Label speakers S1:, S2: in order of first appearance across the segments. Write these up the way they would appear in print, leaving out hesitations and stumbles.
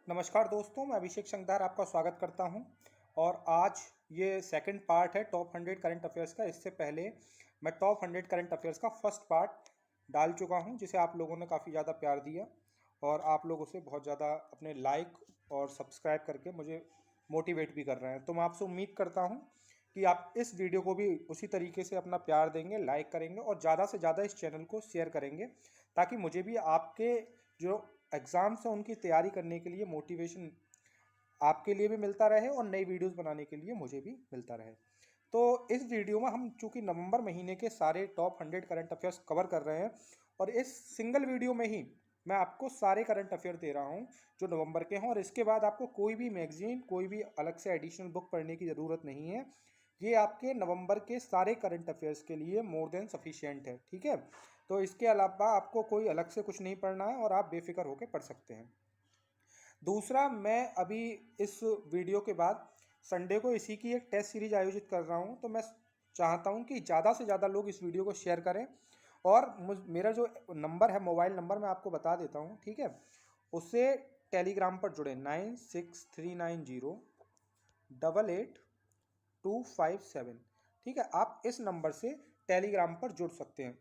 S1: नमस्कार दोस्तों, मैं अभिषेक शंकदार आपका स्वागत करता हूं। और आज ये सेकंड पार्ट है टॉप 100 करंट अफेयर्स का। इससे पहले मैं टॉप 100 करंट अफेयर्स का फर्स्ट पार्ट डाल चुका हूं, जिसे आप लोगों ने काफ़ी ज़्यादा प्यार दिया और आप लोग उसे बहुत ज़्यादा अपने लाइक और सब्सक्राइब करके मुझे मोटिवेट भी कर रहे हैं। तो मैं आपसे उम्मीद करता हूं कि आप इस वीडियो को भी उसी तरीके से अपना प्यार देंगे, लाइक करेंगे और ज़्यादा से ज़्यादा इस चैनल को शेयर करेंगे, ताकि मुझे भी आपके जो एग्ज़ाम्स हैं उनकी तैयारी करने के लिए मोटिवेशन आपके लिए भी मिलता रहे और नई वीडियोस बनाने के लिए मुझे भी मिलता रहे। तो इस वीडियो में हम चूंकि नवंबर महीने के सारे टॉप 100 करंट अफेयर्स कवर कर रहे हैं और इस सिंगल वीडियो में ही मैं आपको सारे करंट अफेयर दे रहा हूं जो नवंबर के हैं। और इसके बाद आपको कोई भी मैगजीन, कोई भी अलग से एडिशनल बुक पढ़ने की ज़रूरत नहीं है। ये आपके नवंबर के सारे करंट अफेयर्स के लिए मोर देन सफिशिएंट है, ठीक है। तो इसके अलावा आपको कोई अलग से कुछ नहीं पढ़ना है और आप बेफिक्र होकर पढ़ सकते हैं। दूसरा, मैं अभी इस वीडियो के बाद संडे को इसी की एक टेस्ट सीरीज आयोजित कर रहा हूं। तो मैं चाहता हूं कि ज़्यादा से ज़्यादा लोग इस वीडियो को शेयर करें और मेरा जो नंबर है, मोबाइल नंबर मैं आपको बता देता हूं, ठीक है। उससे टेलीग्राम पर जुड़े 9639088257, ठीक है। आप इस नंबर से टेलीग्राम पर जुड़ सकते हैं।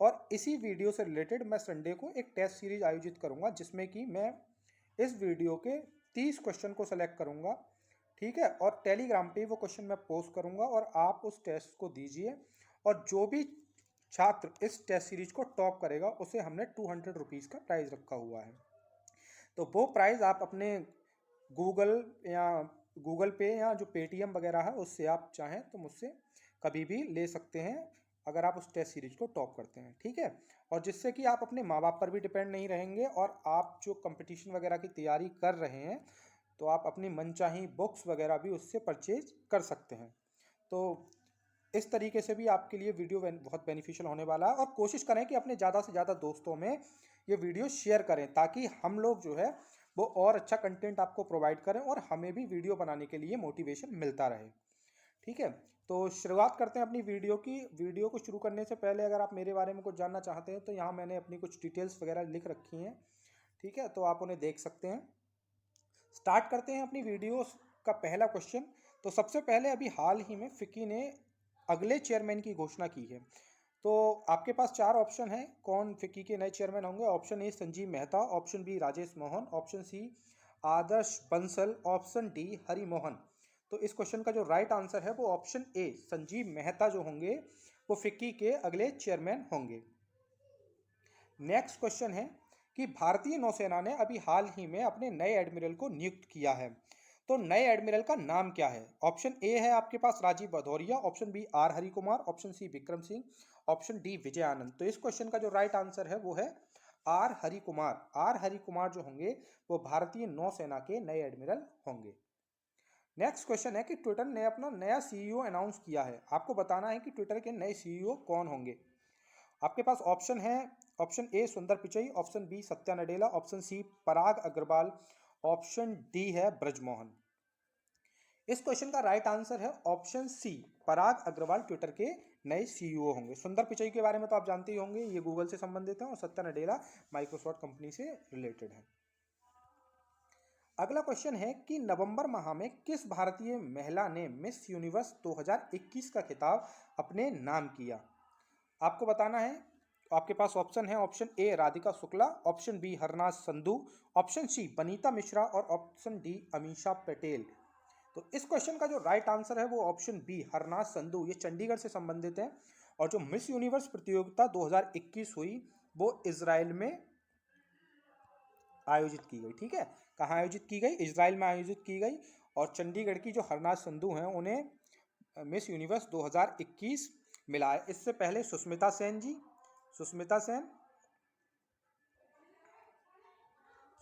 S1: और इसी वीडियो से रिलेटेड मैं संडे को एक टेस्ट सीरीज आयोजित करूंगा, जिसमें कि मैं इस वीडियो के 30 क्वेश्चन को सेलेक्ट करूंगा, ठीक है। और टेलीग्राम पे वो क्वेश्चन मैं पोस्ट करूंगा और आप उस टेस्ट को दीजिए। और जो भी छात्र इस टेस्ट सीरीज को टॉप करेगा उसे हमने 200 रुपीज़ का प्राइज रखा हुआ है। तो वो प्राइज़ आप अपने गूगल या गूगल पे या जो पेटीएम वगैरह है उससे आप चाहें तो मुझसे कभी भी ले सकते हैं, अगर आप उस टेस्ट सीरीज को टॉप करते हैं, ठीक है। और जिससे कि आप अपने माँ बाप पर भी डिपेंड नहीं रहेंगे और आप जो कंपटीशन वगैरह की तैयारी कर रहे हैं तो आप अपनी मनचाही बुक्स वगैरह भी उससे परचेज कर सकते हैं। तो इस तरीके से भी आपके लिए वीडियो बहुत बेनिफिशियल होने वाला है। और कोशिश करें कि अपने ज़्यादा से ज़्यादा दोस्तों में ये वीडियो शेयर करें, ताकि हम लोग जो है वो और अच्छा कंटेंट आपको प्रोवाइड करें और हमें भी वीडियो बनाने के लिए मोटिवेशन मिलता रहे, ठीक है। तो शुरुआत करते हैं अपनी वीडियो की। वीडियो को शुरू करने से पहले अगर आप मेरे बारे में कुछ जानना चाहते हैं तो यहाँ मैंने अपनी कुछ डिटेल्स वगैरह लिख रखी हैं, ठीक है। तो आप उन्हें देख सकते हैं। स्टार्ट करते हैं अपनी वीडियो का पहला क्वेश्चन। तो सबसे पहले अभी हाल ही में फिक्की ने अगले चेयरमैन की घोषणा की है। तो आपके पास चार ऑप्शन है कौन फिक्की के नए चेयरमैन होंगे। Option A Sanjeev Mehta, option B Rajesh Mohan, option C Adarsh Bansal, option D Hari Mohan. तो इस क्वेश्चन का जो राइट आंसर है वो ऑप्शन ए संजीव मेहता जो होंगे वो फिक्की के अगले चेयरमैन होंगे। नेक्स्ट क्वेश्चन है कि भारतीय नौसेना ने अभी हाल ही में अपने नए एडमिरल को नियुक्त किया है। तो नए एडमिरल का नाम क्या है। ऑप्शन ए है आपके पास Rajiv Bhadauria, option B R Hari Kumar, option C Vikram Singh, option D Vijay Anand. तो इस क्वेश्चन का जो राइट आंसर है वो है आर हरि कुमार। आर हरि कुमार जो होंगे वो भारतीय नौसेना के नए एडमिरल होंगे। नेक्स्ट क्वेश्चन है कि ट्विटर ने अपना नया सीईओ अनाउंस किया है। आपको बताना है कि ट्विटर के नए सीईओ कौन होंगे। आपके पास ऑप्शन है, option A Sundar Pichai, option B Satya Nadella, option C Parag Agrawal, option D है ब्रजमोहन। इस क्वेश्चन का राइट आंसर है option C Parag Agrawal Twitter के नए सीईओ होंगे। सुंदर पिचई के बारे में तो आप जानते ही होंगे, ये गूगल से संबंधित है और सत्या नडेला माइक्रोसॉफ्ट कंपनी से रिलेटेड है। अगला क्वेश्चन है कि नवंबर माह में किस भारतीय महिला ने मिस यूनिवर्स 2021 का खिताब अपने नाम किया। आपको बताना है। आपके पास ऑप्शन है, option A Radhika Shukla, option B Harnaaz Sandhu, option C Banita Mishra और ऑप्शन डी अमीषा पटेल। तो इस क्वेश्चन का जो राइट आंसर है वो ऑप्शन बी हरनाज संधू, ये चंडीगढ़ से संबंधित है। और जो मिस यूनिवर्स प्रतियोगिता 2021 हुई वो इजराइल में आयोजित की गई, ठीक है। कहाँ आयोजित की गई, इजराइल में आयोजित की गई। और चंडीगढ़ की जो हरनाज संधू हैं उन्हें मिस यूनिवर्स 2021 मिला है। इससे पहले सुष्मिता सेन जी, सुष्मिता सेन,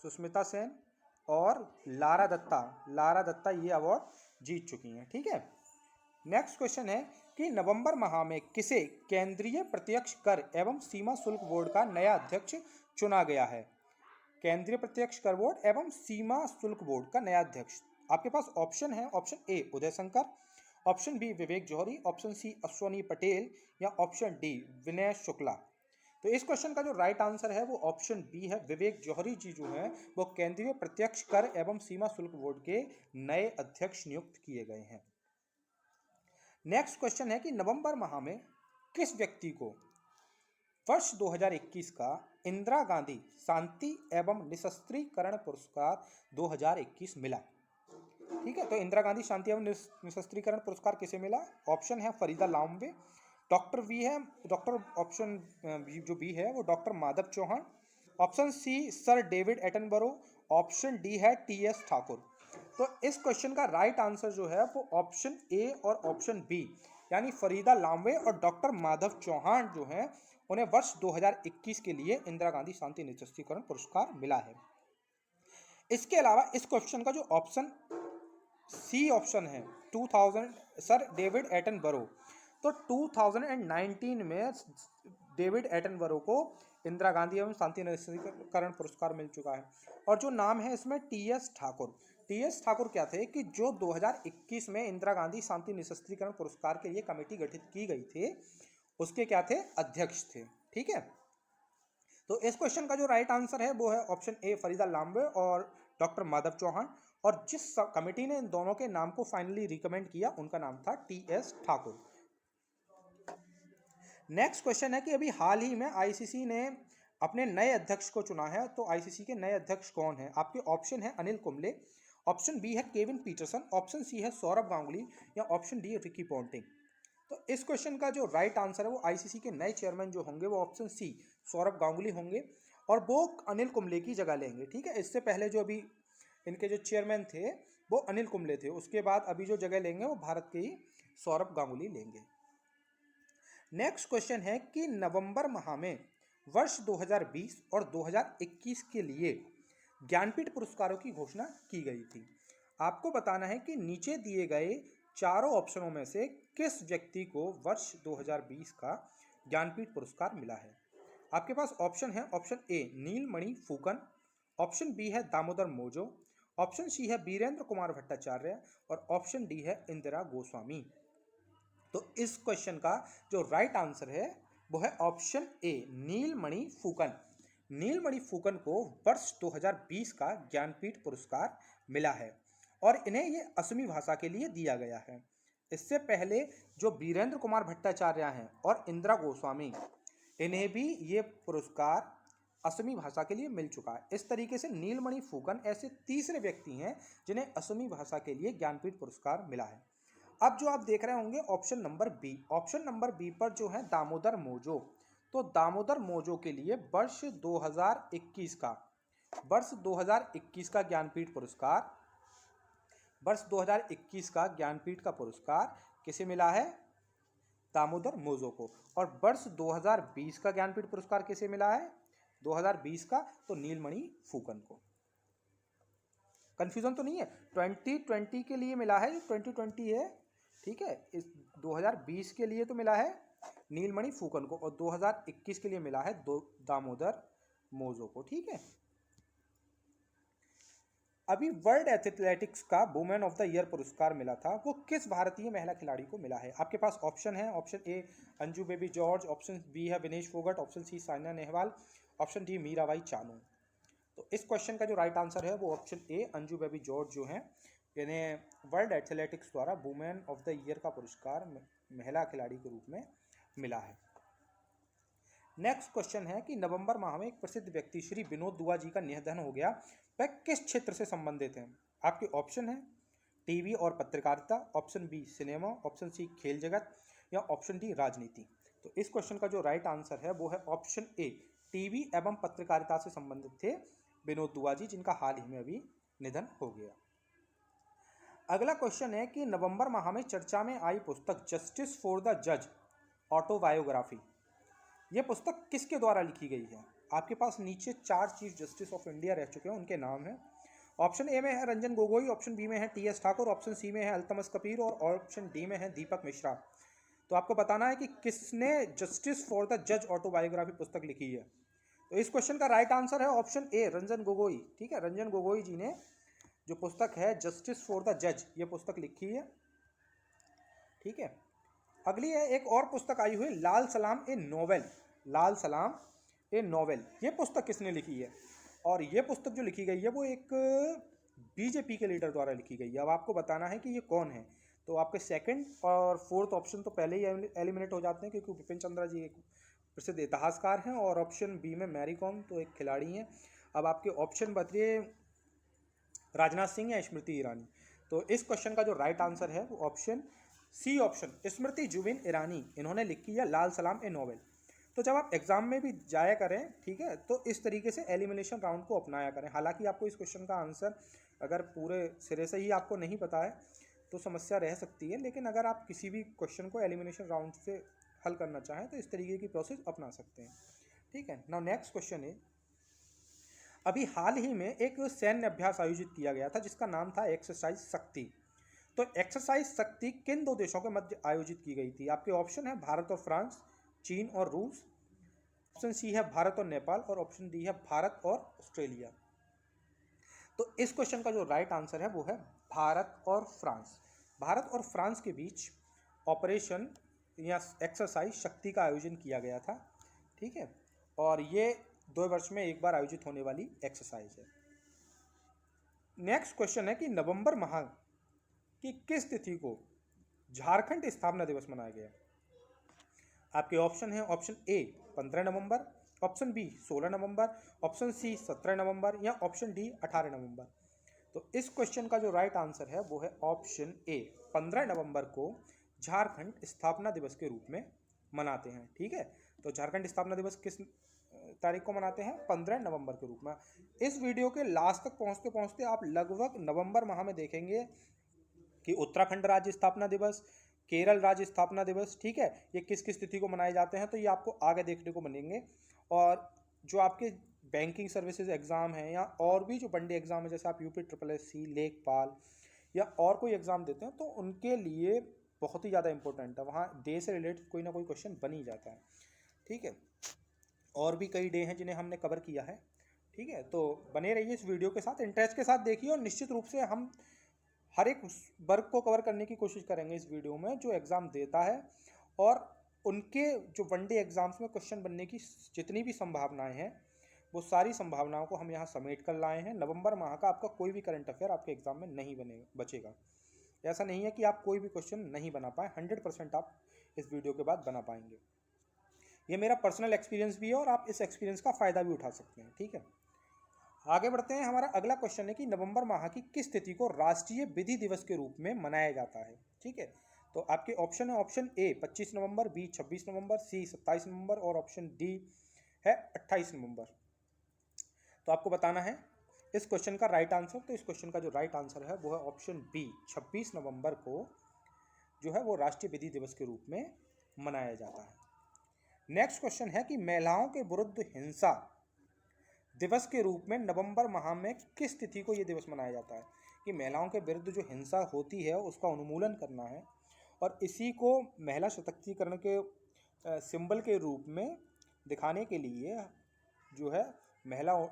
S1: सुष्मिता सेन और लारा दत्ता ये अवार्ड जीत चुकी हैं, ठीक है। नेक्स्ट क्वेश्चन है कि नवंबर माह में किसे केंद्रीय प्रत्यक्ष कर एवं सीमा शुल्क बोर्ड का नया अध्यक्ष चुना गया है। केंद्रीय प्रत्यक्ष कर बोर्ड एवं सीमा शुल्क बोर्ड का नया अध्यक्ष। आपके पास ऑप्शन है, option A Uday Shankar, option B Vivek Johri, option C Ashwani Patel या ऑप्शन डी विनय शुक्ला। तो इस क्वेश्चन का जो राइट आंसर है वो ऑप्शन बी है, विवेक जौहरी जी जो हैं वो केंद्रीय प्रत्यक्ष कर एवं सीमा शुल्क बोर्ड के नए अध्यक्ष नियुक्त किए गए हैं। नेक्स्ट क्वेश्चन है कि नवंबर माह में किस व्यक्ति को वर्ष 2021 का इंदिरा गांधी शांति एवं निशस्त्रीकरण पुरस्कार 2021 मिला? ठीक है, तो इंदिरा गांधी शांति एवं निशस्त्रीकरण पुरस्कार किसे मिला? ऑप्शन है फरीदा लांबे, डॉक्टर वी है डॉक्टर ऑप्शन जो बी है वो doctor Madhav Chauhan, option C sir David Attenborough, option D है टीएस ठाकुर। तो इस क्वेश्चन का राइट आंसर जो है वो ऑप्शन ए और ऑप्शन बी यानी फरीदा लांबे और डॉक्टर माधव चौहान जो हैं उन्हें वर्ष 2021 के लिए इंदिरा गांधी शांति निशस्त्रीकरण पुरस्कार मिला है। इसके अलावा इस क्वेश्चन का जो ऑप्शन सी ऑप्शन है 2000 सर डेविड एटनबरो, तो 2019 में डेविड एटनबरो को इंदिरा गांधी एवं शांति निशस्त्रीकरण पुरस्कार मिल चुका है। और जो नाम है इसमें टीएस ठाकुर, टीएस ठाकुर क्या थे कि जो 2021 में इंदिरा गांधी शांति निशस्त्रीकरण पुरस्कार के लिए कमेटी गठित की गई थी उसके क्या थे? अध्यक्ष थे। ठीक है, तो इस क्वेश्चन का जो राइट आंसर है वो है ऑप्शन ए फरीदा लांबे और डॉक्टर माधव चौहान, और जिस कमेटी ने इन दोनों के नाम को फाइनली रिकमेंड किया उनका नाम था टीएस ठाकुर। नेक्स्ट क्वेश्चन है कि अभी हाल ही में आईसीसी ने अपने नए अध्यक्ष को चुना है, तो आईसीसी के नए अध्यक्ष कौन है? आपके ऑप्शन है अनिल कुंबले, ऑप्शन बी है केविन पीटरसन, ऑप्शन सी है सौरभ गांगुली या ऑप्शन डी है रिकी पॉन्टिंग। तो इस क्वेश्चन का जो राइट आंसर है वो आईसीसी के नए चेयरमैन जो होंगे वो ऑप्शन सी सौरभ गांगुली होंगे और वो अनिल कुंबले की जगह लेंगे। ठीक है, इससे पहले जो अभी इनके जो चेयरमैन थे वो अनिल कुंबले थे, उसके बाद अभी जो जगह लेंगे वो भारत के ही सौरभ गांगुली लेंगे। नेक्स्ट क्वेश्चन है कि नवंबर माह में वर्ष 2020 और 2021 के लिए ज्ञानपीठ पुरस्कारों की घोषणा की गई थी। आपको बताना है कि नीचे दिए गए चारों ऑप्शनों में से किस व्यक्ति को वर्ष 2020 का ज्ञानपीठ पुरस्कार मिला है। आपके पास ऑप्शन है ऑप्शन ए नीलमणि फूकन, ऑप्शन बी है दामोदर मोजो, ऑप्शन सी है बीरेंद्र कुमार भट्टाचार्य और ऑप्शन डी है इंदिरा गोस्वामी। तो इस क्वेश्चन का जो राइट आंसर है वो है ऑप्शन ए नीलमणि फूकन। नीलमणि फूकन को वर्ष 2020 का ज्ञानपीठ पुरस्कार मिला है और इन्हें ये असमी भाषा के लिए दिया गया है। इससे पहले जो बीरेंद्र कुमार भट्टाचार्य हैं और इंदिरा गोस्वामी, इन्हें भी ये पुरस्कार असमी भाषा के लिए मिल चुका है। इस तरीके से नीलमणि फूकन ऐसे तीसरे व्यक्ति हैं जिन्हें असमी भाषा के लिए ज्ञानपीठ पुरस्कार मिला है। अब जो आप देख रहे होंगे option number B, option number B पर जो है दामोदर मोजो, तो दामोदर मोजो के लिए वर्ष 2021 का ज्ञानपीठ पुरस्कार, वर्ष 2021 का ज्ञानपीठ का पुरस्कार किसे मिला है? दामोदर मोजो को। और वर्ष 2020 का ज्ञानपीठ पुरस्कार किसे मिला है? 2020 का तो नीलमणि फूकन को। कंफ्यूजन तो नहीं है? 2020 के लिए मिला है, 2020 है। ठीक है, इस 2020 के लिए तो मिला है नीलमणि फूकन को और 2021 के लिए मिला है दामोदर मोजो को। ठीक है, अभी वर्ल्ड एथलेटिक्स का वुमेन ऑफ द ईयर पुरस्कार मिला था, वो किस भारतीय महिला खिलाड़ी को मिला है? आपके पास ऑप्शन है option A Anju Bobby George, option B है Vinesh Phogat, option C Saina Nehwal, option D Mirabai Chanu. तो इस क्वेश्चन का जो राइट आंसर है वो ऑप्शन ए अंजू बेबी जॉर्ज जो हैं इन्हें वर्ल्ड एथलेटिक्स द्वारा वुमेन ऑफ द ईयर का पुरस्कार महिला खिलाड़ी के रूप में मिला है। नेक्स्ट क्वेश्चन है कि नवंबर माह में एक प्रसिद्ध व्यक्ति श्री विनोद दुआ जी का निधन हो गया, वह किस क्षेत्र से संबंधित हैं? आपके ऑप्शन है टीवी और पत्रकारिता, option B cinema, option C खेल जगत या ऑप्शन डी राजनीति। तो इस क्वेश्चन का जो राइट आंसर है वो है ऑप्शन ए टीवी एवं पत्रकारिता से संबंधित थे विनोद दुआ जी, जिनका हाल ही में अभी निधन हो गया। अगला क्वेश्चन है कि नवंबर माह में चर्चा में आई पुस्तक जस्टिस फॉर द जज ऑटोबायोग्राफी, यह पुस्तक किसके द्वारा लिखी गई है? आपके पास नीचे 4 चीफ जस्टिस ऑफ इंडिया रह चुके हैं, उनके नाम हैं। ऑप्शन ए में है रंजन गोगोई, ऑप्शन बी में है टीएस ठाकुर, ऑप्शन सी में है अल्तमस कबीर और ऑप्शन डी में है दीपक मिश्रा। तो आपको बताना है कि किसने जस्टिस फॉर द जज ऑटोबायोग्राफी पुस्तक लिखी है। तो इस क्वेश्चन का राइट आंसर है ऑप्शन ए रंजन गोगोई। ठीक है, रंजन गोगोई जी ने जो पुस्तक है जस्टिस फॉर द जज ये पुस्तक लिखी है। ठीक है, अगली है एक और पुस्तक आई हुई लाल सलाम ए नोवेल, लाल सलाम ए नॉवेल, ये पुस्तक किसने लिखी है? और ये पुस्तक जो लिखी गई है वो एक बीजेपी के लीडर द्वारा लिखी गई है। अब आपको बताना है कि ये कौन है। तो आपके सेकंड और फोर्थ ऑप्शन तो पहले ही एलिमिनेट हो जाते हैं, क्योंकि बिपिन चंद्रा जी एक प्रसिद्ध इतिहासकार हैं, और ऑप्शन बी में मैरी कॉम तो एक खिलाड़ी हैं। अब आपके ऑप्शन बताइए राजनाथ सिंह या स्मृति ईरानी। तो इस क्वेश्चन का जो राइट आंसर है वो option C, option Smriti Zubin Irani, इन्होंने लिखी है लाल सलाम ए नॉवेल। तो जब आप एग्जाम में भी जाया करें, ठीक है, तो इस तरीके से एलिमिनेशन राउंड को अपनाया करें। हालांकि आपको इस क्वेश्चन का आंसर अगर पूरे सिरे से ही आपको नहीं पता है तो समस्या रह सकती है, लेकिन अगर आप किसी भी क्वेश्चन को एलिमिनेशन राउंड से हल करना चाहें तो इस तरीके की प्रोसेस अपना सकते हैं। ठीक है, नाउ नेक्स्ट क्वेश्चन है, अभी हाल ही में एक सैन्य अभ्यास आयोजित किया गया था जिसका नाम था एक्सरसाइज शक्ति। तो एक्सरसाइज शक्ति किन दो देशों के मध्य आयोजित की गई थी? आपके ऑप्शन है भारत और फ्रांस, चीन और रूस, ऑप्शन सी है भारत और नेपाल, और ऑप्शन डी है भारत और ऑस्ट्रेलिया। तो इस क्वेश्चन का जो राइट आंसर है वो है भारत और फ्रांस। भारत और फ्रांस के बीच ऑपरेशन या एक्सरसाइज शक्ति का आयोजन किया गया था। ठीक है, और ये 2 वर्ष में एक बार आयोजित होने वाली एक्सरसाइज है। नेक्स्ट क्वेश्चन है कि नवंबर माह की किस तिथि को झारखंड स्थापना दिवस मनाया गया? आपके ऑप्शन है ऑप्शन ए 15 नवंबर, ऑप्शन बी 16 नवंबर, ऑप्शन सी 17 नवंबर, या ऑप्शन डी 18 नवंबर। तो इस क्वेश्चन का जो राइट आंसर है वो है ऑप्शन ए 15 नवंबर को झारखंड स्थापना दिवस के रूप में मनाते हैं। ठीक है, तो झारखंड स्थापना दिवस किस तारीख को मनाते हैं? 15 नवंबर के रूप में। इस वीडियो के लास्ट तक पहुंचते पहुंचते आप लगभग नवंबर माह में देखेंगे कि उत्तराखंड राज्य स्थापना दिवस, केरल राज्य स्थापना दिवस, ठीक है, ये किस किस तिथि को मनाए जाते हैं, तो ये आपको आगे देखने को मिलेंगे। और जो आपके बैंकिंग सर्विसेज एग्ज़ाम हैं या और भी जो वनडे एग्ज़ाम है, जैसे आप यूपी SSC, लेखपाल या और कोई एग्ज़ाम देते हैं, तो उनके लिए बहुत ही ज़्यादा इंपॉर्टेंट है। वहाँ डे से रिलेटेड कोई ना कोई क्वेश्चन बन ही जाता है। ठीक है, और भी कई डे हैं जिन्हें हमने कवर किया है। ठीक है, तो बने रहिए इस वीडियो के साथ, इंटरेस्ट के साथ देखिए, और निश्चित रूप से हम हर एक वर्ग को कवर करने की कोशिश करेंगे इस वीडियो में जो एग्ज़ाम देता है, और उनके जो वनडे एग्ज़ाम्स में क्वेश्चन बनने की जितनी भी संभावनाएं हैं वो सारी संभावनाओं को हम यहाँ समेट कर लाए हैं। नवंबर माह का आपका कोई भी करंट अफेयर आपके एग्ज़ाम में नहीं बचेगा। ऐसा नहीं है कि आप कोई भी क्वेश्चन नहीं बना पाए, 100% आप इस वीडियो के बाद बना पाएंगे। ये मेरा पर्सनल एक्सपीरियंस भी है और आप इस एक्सपीरियंस का फ़ायदा भी उठा सकते हैं। ठीक है, आगे बढ़ते हैं। हमारा अगला क्वेश्चन है कि नवंबर माह की किस तिथि को राष्ट्रीय विधि दिवस के रूप में मनाया जाता है? ठीक है, तो आपके ऑप्शन है ऑप्शन ए 25 नवंबर, बी 26 नवंबर, सी 27 नवंबर, और ऑप्शन डी है 28 नवंबर। तो आपको बताना है इस क्वेश्चन का राइट आंसर। तो इस क्वेश्चन का जो राइट आंसर है वो है ऑप्शन बी 26 नवंबर को जो है वो राष्ट्रीय विधि दिवस के रूप में मनाया जाता है। नेक्स्ट क्वेश्चन है कि महिलाओं के विरुद्ध हिंसा दिवस के रूप में नवंबर माह में किस तिथि को यह दिवस मनाया जाता है? कि महिलाओं के विरुद्ध जो हिंसा होती है उसका उन्मूलन करना है, और इसी को महिला सशक्तिकरण के सिंबल के रूप में दिखाने के लिए जो है महिलाओं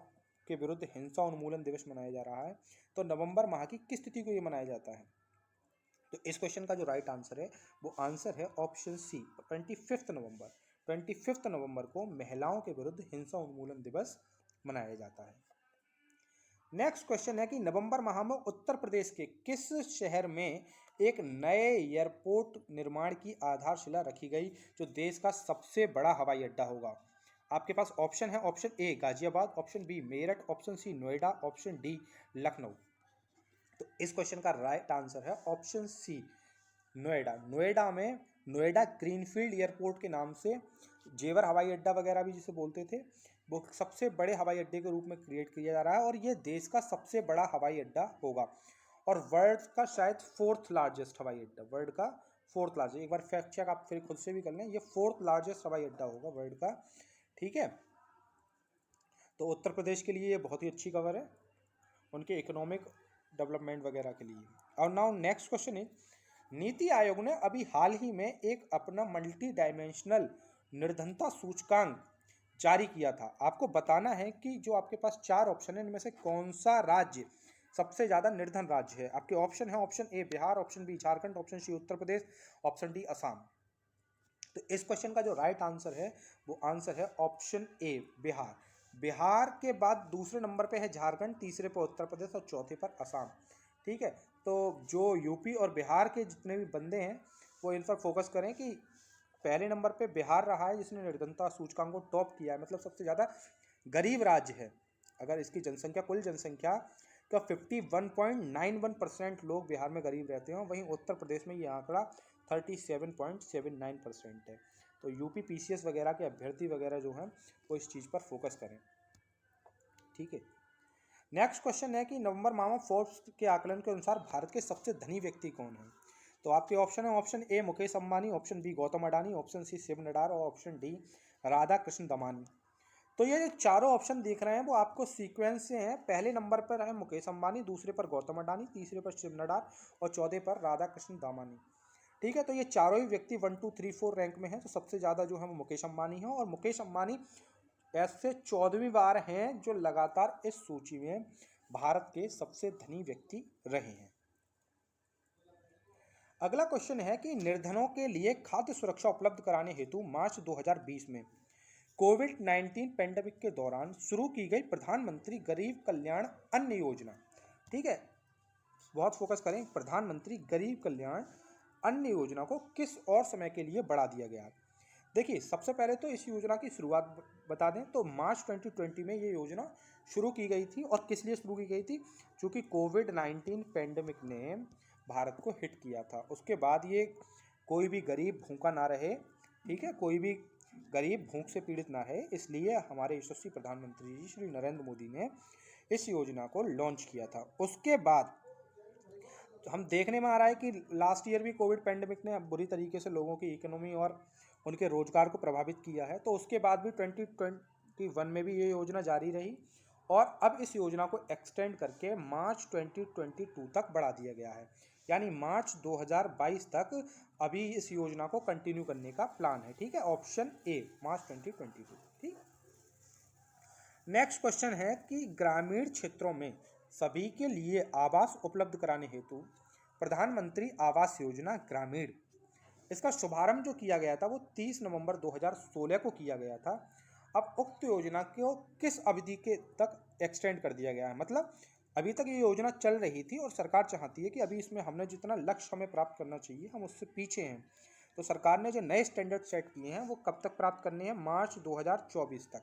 S1: के विरुद्ध हिंसा उन्मूलन दिवस मनाया जा रहा है। तो नवंबर माह की किस तिथि को ये मनाया जाता है? तो इस क्वेश्चन का जो राइट आंसर है वो आंसर है ऑप्शन सी 25 नवंबर। 25 नवंबर को महिलाओं के विरुद्ध हिंसा उन्मूलन दिवस मनाया जाता है। नेक्स्ट क्वेश्चन है कि नवंबर माह में उत्तर प्रदेश के किस शहर में एक नए एयरपोर्ट निर्माण की आधारशिला रखी गई जो देश का सबसे बड़ा हवाई अड्डा होगा? आपके पास ऑप्शन है option A Ghaziabad, option B Meerut, option C Noida, option D Lucknow. तो इस क्वेश्चन का राइट आंसर है ऑप्शन सी नोएडा। नोएडा में नोएडा ग्रीनफील्ड एयरपोर्ट के नाम से जेवर हवाई अड्डा वगैरह भी जिसे बोलते थे, वो सबसे बड़े हवाई अड्डे के रूप में क्रिएट किया जा रहा है, और ये देश का सबसे बड़ा हवाई अड्डा होगा, और वर्ल्ड का शायद 4th लार्जेस्ट हवाई अड्डा, वर्ल्ड का 4th लार्जेस्ट। एक बार फैक्ट चेक आप फिर खुद से भी कर लें, ये 4th लार्जेस्ट हवाई अड्डा होगा वर्ल्ड का। ठीक है, तो उत्तर प्रदेश के लिए ये बहुत ही अच्छी खबर है उनके इकोनॉमिक डेवलपमेंट वगैरह के लिए। और नाउ नेक्स्ट क्वेश्चन है, नीति आयोग ने अभी हाल ही में एक अपना मल्टी डायमेंशनल निर्धनता सूचकांक जारी किया था। आपको बताना है कि जो आपके पास 4 ऑप्शन है इनमें से कौन सा राज्य सबसे ज़्यादा निर्धन राज्य है। आपके ऑप्शन है option A Bihar, option B Jharkhand, option C Uttar Pradesh, option D Assam. तो इस क्वेश्चन का जो राइट आंसर है वो आंसर है ऑप्शन ए, बिहार। बिहार के बाद दूसरे नंबर पे है झारखंड, तीसरे पर उत्तर प्रदेश और चौथे पर असम। ठीक है, तो जो यूपी और बिहार के जितने भी बंदे हैं वो इन पर फोकस करें कि पहले नंबर पे बिहार रहा है जिसने निर्धनता सूचकांक को टॉप किया है, मतलब सबसे ज़्यादा गरीब राज्य है। अगर इसकी जनसंख्या, कुल जनसंख्या का 51.91% लोग बिहार में गरीब रहते हैं, वहीं उत्तर प्रदेश में ये आंकड़ा 37.79% है। तो यूपी पीसीएस वगैरह के अभ्यर्थी वगैरह जो हैं वो इस चीज़ पर फोकस करें। ठीक है, नेक्स्ट क्वेश्चन है कि नवंबर माह में फोर्ब्स के आकलन के अनुसार भारत के सबसे धनी व्यक्ति कौन है। तो आपके ऑप्शन है, option A Mukesh Ambani, option B Gautam Adani, option C Shiv Nadar और ऑप्शन डी राधा कृष्ण दमानी। तो ये जो चारों ऑप्शन दिख रहे हैं वो आपको सीक्वेंस से हैं। पहले नंबर पर है मुकेश अंबानी, दूसरे पर गौतम अडानी, तीसरे पर शिव नडार और चौथे पर राधा कृष्ण दामानी। ठीक है, तो ये चारों ही व्यक्ति 1 2 3 4 रैंक में हैं। तो सबसे ज़्यादा जो है वो मुकेश अंबानी है, और मुकेश अंबानी ऐसे 14वीं बार हैं जो लगातार इस सूची में भारत के सबसे धनी व्यक्ति रहे हैं। अगला क्वेश्चन है कि निर्धनों के लिए खाद्य सुरक्षा उपलब्ध कराने हेतु मार्च 2020 में कोविड-19 पेंडेमिक के दौरान शुरू की गई प्रधानमंत्री गरीब कल्याण अन्न योजना। ठीक है, बहुत फोकस करें, प्रधानमंत्री गरीब कल्याण अन्न योजना को किस और समय के लिए बढ़ा दिया गया। देखिए, सबसे पहले तो इस योजना की शुरुआत बता दें तो मार्च 2020 में ये योजना शुरू की गई थी। और किस लिए शुरू की गई थी? क्योंकि कोविड-19 पेंडेमिक ने भारत को हिट किया था। उसके बाद ये कोई भी गरीब भूखा ना रहे, ठीक है, कोई भी गरीब भूख से पीड़ित ना है, इसलिए हमारे यशस्वी प्रधानमंत्री जी श्री नरेंद्र मोदी ने इस योजना को लॉन्च किया था। उसके बाद हम देखने में आ रहा है कि लास्ट ईयर भी कोविड पेंडेमिक ने बुरी तरीके से लोगों की इकोनॉमी और उनके रोजगार को प्रभावित किया है। तो उसके बाद भी 2021 में भी ये योजना जारी रही, और अब इस योजना को एक्सटेंड करके मार्च 2022 तक बढ़ा दिया गया है। यानी मार्च 2022 तक अभी इस योजना को कंटिन्यू करने का प्लान है। ठीक है, ऑप्शन ए मार्च 2022। ठीक, नेक्स्ट क्वेश्चन है कि ग्रामीण क्षेत्रों में सभी के लिए आवास उपलब्ध कराने हेतु प्रधानमंत्री आवास योजना ग्रामीण, इसका शुभारंभ जो किया गया था वो 30 नवंबर 2016 को किया गया था। अब उक्त योजना को किस अवधि के तक एक्सटेंड कर दिया गया है? मतलब अभी तक ये योजना चल रही थी और सरकार चाहती है कि अभी इसमें हमने जितना लक्ष्य हमें प्राप्त करना चाहिए हम उससे पीछे हैं। तो सरकार ने जो नए स्टैंडर्ड सेट किए हैं वो कब तक प्राप्त करने हैं? मार्च 2024 तक।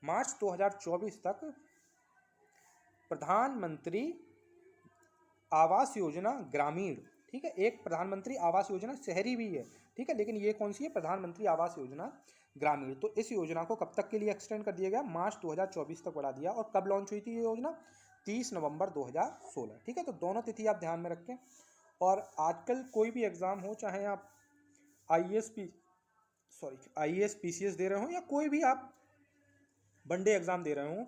S1: मार्च 2024 तक प्रधानमंत्री आवास योजना ग्रामीण, ठीक है, एक प्रधानमंत्री आवास योजना शहरी भी है, ठीक है, लेकिन ये कौन सी है? प्रधानमंत्री आवास योजना ग्रामीण। तो इस योजना को कब तक के लिए एक्सटेंड कर दिया गया? मार्च 2024 तक बढ़ा दिया। और कब लॉन्च हुई थी ये योजना? 30 नवंबर 2016। ठीक है, तो दोनों तिथि आप ध्यान में रखें। और आजकल कोई भी एग्ज़ाम हो, चाहे आप आईएएस पीसीएस दे रहे हो या कोई भी आप वनडे एग्ज़ाम दे रहे हो,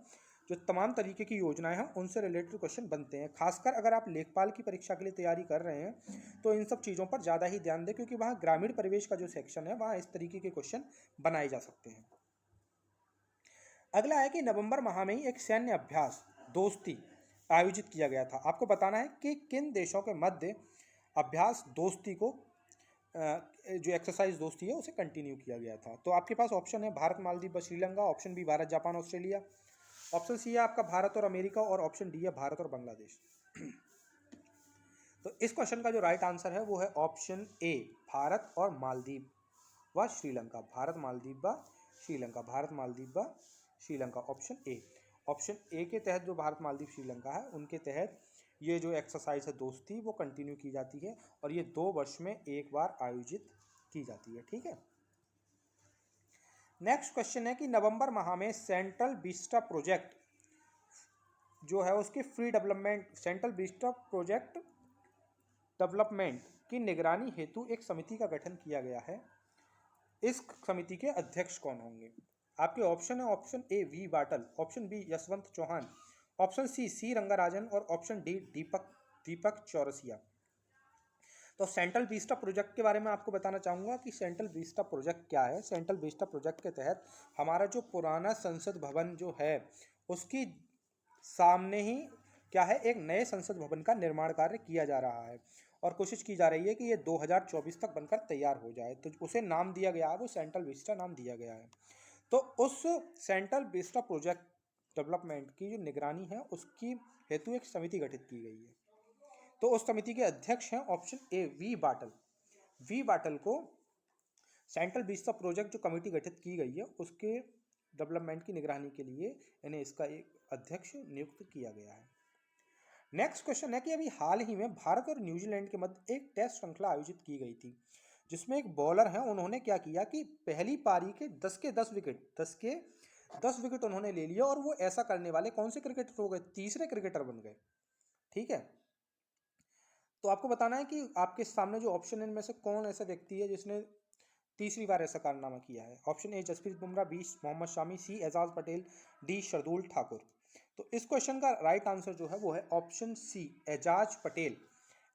S1: जो तमाम तरीके की योजनाएं हैं उनसे रिलेटेड क्वेश्चन बनते हैं। खासकर अगर आप लेखपाल की परीक्षा के लिए तैयारी कर रहे हैं तो इन सब चीज़ों पर ज़्यादा ही ध्यान दें, क्योंकि वहाँ ग्रामीण परिवेश का जो सेक्शन है वहाँ इस तरीके के क्वेश्चन बनाए जा सकते हैं। अगला है कि नवंबर माह में ही एक सैन्य अभ्यास दोस्ती आयोजित किया गया था। आपको बताना है कि किन देशों के मध्य अभ्यास दोस्ती को जो एक्सरसाइज दोस्ती है उसे कंटिन्यू किया गया था। तो आपके पास ऑप्शन है Bharat Maldives Sri Lanka, option B Bharat Japan Australia, option C है आपका भारत और अमेरिका, और ऑप्शन डी है भारत और बांग्लादेश। तो इस क्वेश्चन का जो राइट आंसर है वो है ऑप्शन ए, भारत और मालदीव व श्रीलंका। भारत मालदीव व श्रीलंका, भारत मालदीव व Sri Lanka, option A. Option A के तहत जो भारत मालदीव श्रीलंका है उनके तहत ये जो एक्सरसाइज है दोस्ती वो कंटिन्यू की जाती है, और ये 2 वर्ष में एक बार आयोजित की जाती है। ठीक है, नेक्स्ट क्वेश्चन है कि नवंबर माह में सेंट्रल विस्टा प्रोजेक्ट जो है उसके free development, central Vista project development की निगरानी हेतु एक समिति का गठन किया गया है। इस समिति के अध्यक्ष कौन होंगे? आपके ऑप्शन है, option A V Batal, option B Yashwant Chauhan, option C Rangarajan और ऑप्शन डी दीपक चौरसिया। तो सेंट्रल विस्टा प्रोजेक्ट के बारे में आपको बताना चाहूँगा कि सेंट्रल विस्टा प्रोजेक्ट क्या है। सेंट्रल विस्टा प्रोजेक्ट के तहत हमारा जो पुराना संसद भवन जो है उसकी सामने ही क्या है, एक नए संसद भवन का निर्माण कार्य किया जा रहा है और कोशिश की जा रही है कि ये 2024 तक बनकर तैयार हो जाए। तो उसे नाम दिया गया है, वो सेंट्रल विस्टा नाम दिया गया है। तो उस सेंट्रल विस्टा प्रोजेक्ट डेवलपमेंट की जो निगरानी है उसकी हेतु एक समिति गठित की गई है। तो उस समिति के अध्यक्ष हैं option A V Batal. V Batal को सेंट्रल विस्टा प्रोजेक्ट जो कमेटी गठित की गई है उसके डेवलपमेंट की निगरानी के लिए इन्हें इसका एक अध्यक्ष नियुक्त किया गया है। नेक्स्ट क्वेश्चन है कि अभी हाल ही में भारत और न्यूजीलैंड के मध्य एक टेस्ट श्रृंखला आयोजित की गई थी, जिसमें एक बॉलर है, उन्होंने क्या किया कि पहली पारी के 10 विकेट उन्होंने ले लिया और वो ऐसा करने वाले कौन से क्रिकेटर हो गए, तीसरे क्रिकेटर बन गए। ठीक है, तो आपको बताना है कि आपके सामने जो ऑप्शन है इनमें से कौन ऐसा व्यक्ति है जिसने तीसरी बार ऐसा कारनामा किया है। Option A Jasprit Bumrah, B Mohammed Shami, C Ajaz Patel, D Shardul Thakur. तो इस क्वेश्चन का राइट आंसर जो है वो है ऑप्शन सी एजाज पटेल।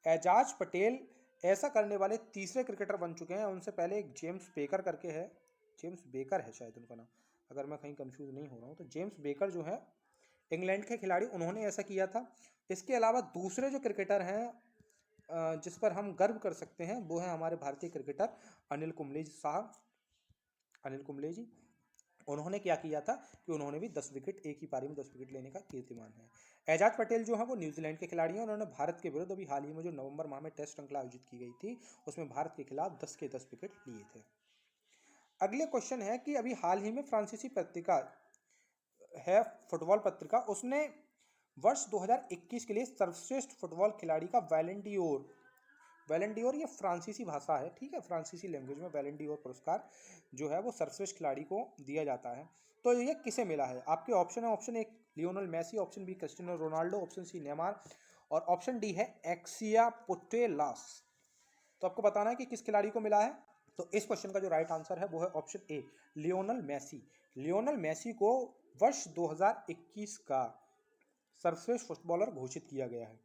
S1: एजाज पटेल ऐसा करने वाले तीसरे क्रिकेटर बन चुके हैं। उनसे पहले एक जेम्स बेकर करके है, जेम्स बेकर है शायद उनका नाम, अगर मैं कहीं कंफ्यूज नहीं हो रहा हूँ तो जेम्स बेकर जो है इंग्लैंड के खिलाड़ी, उन्होंने ऐसा किया था। इसके अलावा दूसरे जो क्रिकेटर हैं जिस पर हम गर्व कर सकते हैं वो है हमारे भारतीय क्रिकेटर अनिल कुंबले साहब, अनिल कुंबले जी। उन्होंने क्या किया था कि उन्होंने भी 10 विकेट एक ही पारी में 10 विकेट लेने का कीर्तिमान है। एजाज पटेल जो है वो न्यूजीलैंड के खिलाड़ी हैं। उन्होंने भारत के विरुद्ध अभी हाल ही में जो नवंबर माह में टेस्ट श्रृंखला आयोजित की गई थी उसमें भारत के खिलाफ 10 के 10 विकेट लिए थे। अगले क्वेश्चन है कि अभी हाल ही में फ्रांसीसी पत्रिका है, फुटबॉल पत्रिका, उसने वर्ष 2021 के लिए सर्वश्रेष्ठ फुटबॉल खिलाड़ी का वैलेंडियोर ये फ्रांसीसी भाषा है, ठीक है, फ्रांसीसी लैंग्वेज में वैलेंडियोर पुरस्कार जो है वो सर्वश्रेष्ठ खिलाड़ी को दिया जाता है। तो ये किसे मिला है? आपके ऑप्शन है, option A Lionel Messi, option B Cristiano Ronaldo, option C Neymar और ऑप्शन डी है एक्सिया पुटेलास। तो आपको बताना है कि किस खिलाड़ी को मिला है। तो इस क्वेश्चन का जो राइट आंसर है वो है option A Lionel Messi. Lionel Messi को वर्ष 2021 का सर्वश्रेष्ठ फुटबॉलर घोषित किया गया है।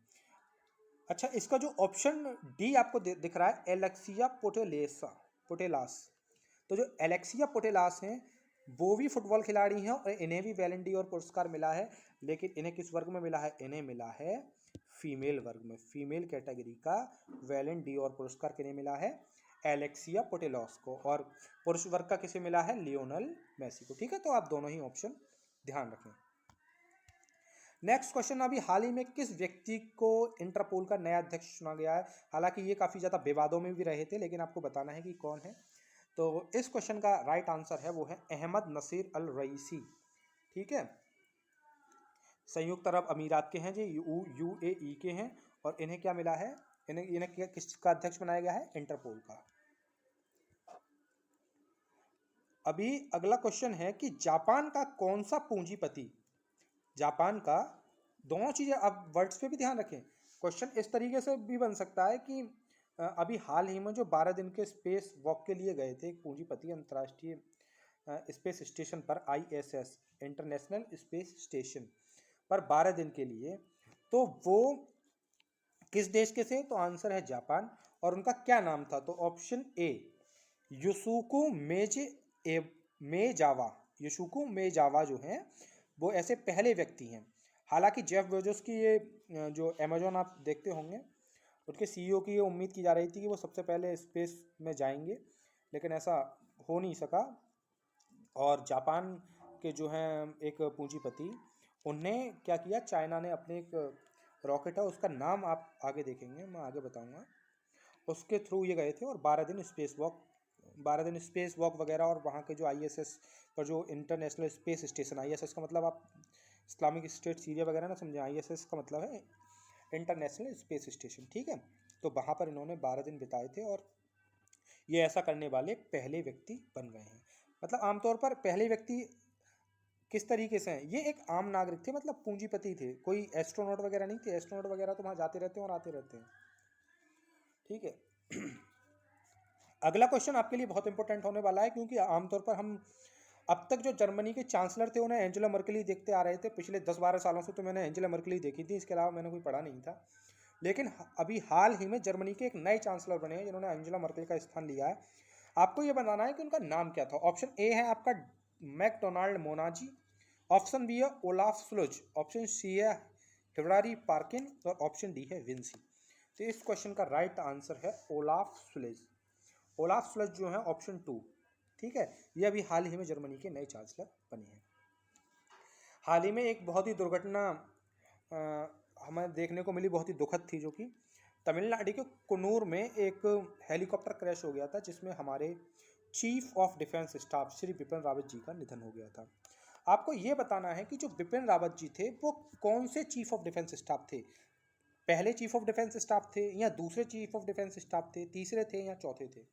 S1: अच्छा, इसका जो ऑप्शन डी आपको दिख रहा है एलेक्सिया पोटेलास, तो जो एलेक्सिया पोटेलास हैं वो भी फुटबॉल खिलाड़ी हैं और इन्हें भी वैलेंडियोर पुरस्कार मिला है, लेकिन इन्हें किस वर्ग में मिला है? इन्हें मिला है फीमेल वर्ग में, फीमेल कैटेगरी का वैलेंडियोर पुरस्कार किन्हें मिला है? एलेक्सिया पोटेलास को। और पुरुष वर्ग का किसे मिला है? लियोनेल मेसी को। ठीक है, तो आप दोनों ही ऑप्शन ध्यान रखें। नेक्स्ट क्वेश्चन, अभी हाल ही में किस व्यक्ति को इंटरपोल का नया अध्यक्ष चुना गया है? हालांकि ये काफ़ी ज़्यादा विवादों में भी रहे थे, लेकिन आपको बताना है कि कौन है। तो इस क्वेश्चन का राइट आंसर है वो है अहमद नसीर अल रईसी। ठीक है, संयुक्त अरब अमीरात के हैं जी, UAE के हैं और इन्हें क्या मिला है? इन्हें किसका अध्यक्ष बनाया गया है? इंटरपोल का। अभी अगला क्वेश्चन है कि जापान का कौन सा पूंजीपति, जापान का, दोनों चीज़ें आप वर्ड्स पे भी ध्यान रखें। क्वेश्चन इस तरीके से भी बन सकता है कि अभी हाल ही में जो 12 दिन के स्पेस वॉक के लिए गए थे एक पूंजीपति अंतर्राष्ट्रीय स्पेस स्टेशन पर, ISS इंटरनेशनल स्पेस स्टेशन पर 12 दिन के लिए, तो वो किस देश के थे? तो आंसर है जापान। और उनका क्या नाम था? तो ऑप्शन ए युसुको मेजावा। युसुको मेजावा जो हैं वो ऐसे पहले व्यक्ति हैं। हालांकि जेफ बेजोस की ये जो अमेजोन आप देखते होंगे उसके CEO की ये उम्मीद की जा रही थी कि वो सबसे पहले स्पेस में जाएंगे, लेकिन ऐसा हो नहीं सका। और जापान के जो हैं एक पूंजीपति, उन्हें क्या किया, चाइना ने अपने एक रॉकेट है उसका नाम आप आगे देखेंगे, मैं आगे बताऊंगा, उसके थ्रू ये गए थे और 12 दिन स्पेस वॉक वगैरह, और वहाँ के जो ISS पर जो इंटरनेशनल स्पेस स्टेशन, ISS का मतलब आप इस्लामिक स्टेट सीरिया वगैरह ना समझें, ISS का मतलब है इंटरनेशनल स्पेस स्टेशन। ठीक है, तो वहाँ पर इन्होंने 12 दिन बिताए थे और ये ऐसा करने वाले पहले व्यक्ति बन गए हैं। मतलब आमतौर पर पहले व्यक्ति किस तरीके से हैं? ये एक आम नागरिक थे, मतलब पूंजीपति थे, कोई एस्ट्रोनॉट वगैरह नहीं थे। एस्ट्रोनॉट वगैरह तो वहाँ जाते रहते हैं और आते रहते हैं। ठीक है, अगला क्वेश्चन आपके लिए बहुत इंपॉर्टेंट होने वाला है, क्योंकि आमतौर पर हम अब तक जो जर्मनी के चांसलर थे उन्हें एंजेला मर्केल ही देखते आ रहे थे। पिछले 10-12 सालों से तो मैंने एंजेला मर्केल ही देखी थी, इसके अलावा मैंने कोई पढ़ा नहीं था। लेकिन अभी हाल ही में जर्मनी के एक नए चांसलर बने हैं जिन्होंने एंजेला मर्केल का स्थान लिया है। आपको ये बताना है कि उनका नाम क्या था। ऑप्शन ए है आपका मैकडोनाल्ड मोनाजी, ऑप्शन बी है ओलाफ स्लुज, ऑप्शन सी है फेब्रुआरी पार्किन और ऑप्शन डी है विंसी। तो इस क्वेश्चन का राइट आंसर है ओलाफ सुलेज। ओलाफ सुलेज जो है ऑप्शन 2, ठीक है। ये अभी हाल ही में जर्मनी के नए चांसलर बने हैं। हाल ही में एक बहुत ही दुर्घटना हमें देखने को मिली, बहुत ही दुखद थी, जो कि तमिलनाडु के कुन्नूर में एक हेलीकॉप्टर क्रैश हो गया था, जिसमें हमारे chief of defence staff Shri Bipin Rawat ji का निधन हो गया था। आपको ये बताना है कि जो बिपिन रावत जी थे वो कौन से चीफ ऑफ डिफेंस स्टाफ थे। पहले चीफ ऑफ डिफेंस स्टाफ थे, या दूसरे चीफ ऑफ डिफेंस स्टाफ थे, तीसरे थे, या चौथे थे।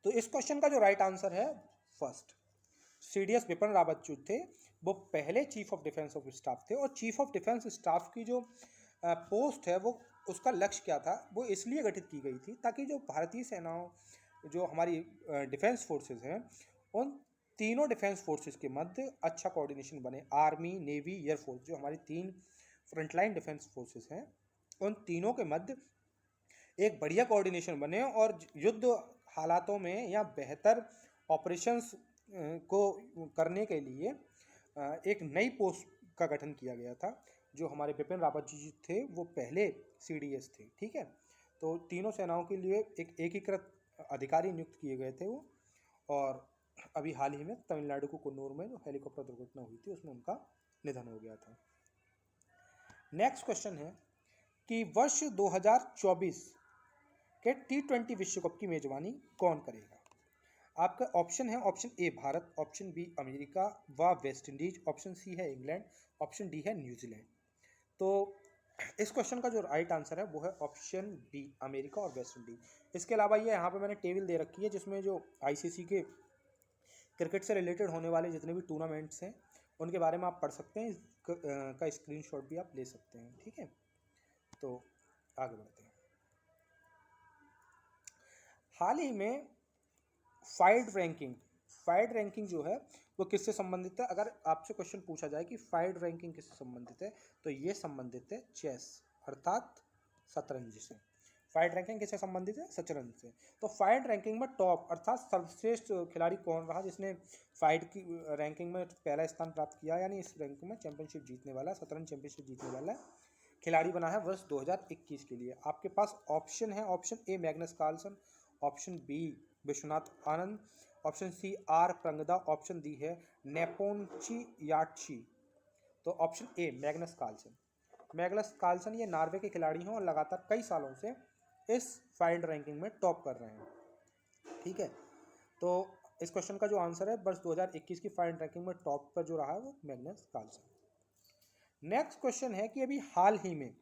S1: तो इस क्वेश्चन का जो राइट आंसर है फर्स्ट, सीडीएस बिपिन रावत जो थे वो पहले chief of defence of staff थे। और चीफ ऑफ डिफेंस स्टाफ की जो पोस्ट है वो, उसका लक्ष्य क्या था, वो इसलिए गठित की गई थी ताकि जो भारतीय सेनाओं, जो हमारी डिफेंस फोर्सेस हैं, उन तीनों डिफेंस फोर्सेस के मध्य अच्छा कोऑर्डिनेशन बने। आर्मी, नेवी, एयरफोर्स, जो हमारी 3 फ्रंटलाइन डिफेंस फोर्सेस हैं, उन तीनों के मध्य एक बढ़िया कोऑर्डिनेशन बने और युद्ध हालातों में या बेहतर ऑपरेशंस को करने के लिए एक नई पोस्ट का गठन किया गया था। जो हमारे बिपिन रावत जी थे वो पहले सीडीएस थे, ठीक है। तो तीनों सेनाओं के लिए एक एकीकृत अधिकारी नियुक्त किए गए थे वो। और अभी हाल ही में तमिलनाडु को कुन्नूर में जो हेलीकॉप्टर दुर्घटना हुई थी उसमें उनका निधन हो गया था। नेक्स्ट क्वेश्चन है कि वर्ष 2024 के T20 विश्व कप की मेजबानी कौन करेगा। आपका ऑप्शन है, option A Bharat, option B America व वेस्ट इंडीज, ऑप्शन सी है इंग्लैंड, ऑप्शन डी है न्यूजीलैंड। तो इस क्वेश्चन का जो राइट आंसर है वो है ऑप्शन बी अमेरिका और वेस्ट इंडीज। इसके अलावा ये यहाँ पे मैंने टेबल दे रखी है जिसमें जो आईसीसी के क्रिकेट से रिलेटेड होने वाले जितने भी टूर्नामेंट्स हैं उनके बारे में आप पढ़ सकते हैं, का स्क्रीनशॉट भी आप ले सकते हैं, ठीक है। तो आगे बढ़ते हैं। हाल ही में फाइड रैंकिंग जो है वो किससे संबंधित है। अगर आपसे क्वेश्चन पूछा जाए कि फाइड रैंकिंग किससे संबंधित है, तो ये संबंधित है चेस अर्थात शतरंज से। फाइड रैंकिंग किससे संबंधित है, शतरंज से। तो फाइड रैंकिंग में टॉप अर्थात सर्वश्रेष्ठ खिलाड़ी कौन रहा जिसने फाइड की रैंकिंग में पहला स्थान प्राप्त किया, यानी इस रैंकिंग में चैंपियनशिप जीतने वाला, शतरंज चैंपियनशिप जीतने वाला खिलाड़ी बना है वर्ष 2021 के लिए। आपके पास ऑप्शन है, option A Magnus Carlsen, option B Vishwanath Anand, option C R Praggnanandhaa, option D है नेपोनची याटची। तो ऑप्शन ए मैग्नस कार्लसन ये नॉर्वे के खिलाड़ी हैं और लगातार कई सालों से इस फाइड रैंकिंग में टॉप कर रहे हैं, ठीक है। तो इस क्वेश्चन का जो आंसर है वर्ष 2021 की फाइड रैंकिंग में टॉप पर जो रहा है वो मैग्नस कार्लसन। नेक्स्ट क्वेश्चन है कि अभी हाल ही में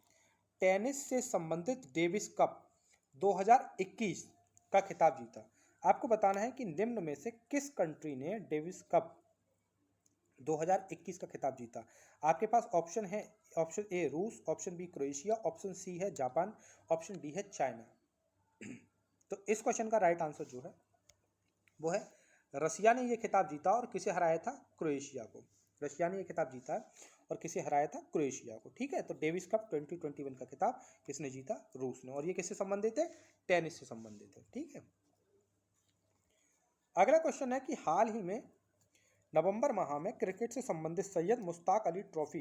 S1: टेनिस से संबंधित डेविस कप 2021 का खिताब जीता। आपको बताना है कि निम्न में से किस कंट्री ने डेविस कप 2021 का खिताब जीता। आपके पास ऑप्शन है, ऑप्शन ए रूस, option B Croatia, option C है जापान, ऑप्शन डी है चाइना। तो इस क्वेश्चन का राइट आंसर जो है वो है रशिया ने ये खिताब जीता और किसे हराया था, क्रोएशिया को। रशिया ने ये खिताब जीता है और किसे हराया था, क्रोएशिया को, ठीक है। तो डेविस कप 2021 का खिताब किसने जीता, रूस ने। और ये किससे संबंधित है, टेनिस से संबंधित है, ठीक है। अगला क्वेश्चन है कि हाल ही में नवंबर माह में क्रिकेट से संबंधित सैयद मुश्ताक अली ट्रॉफी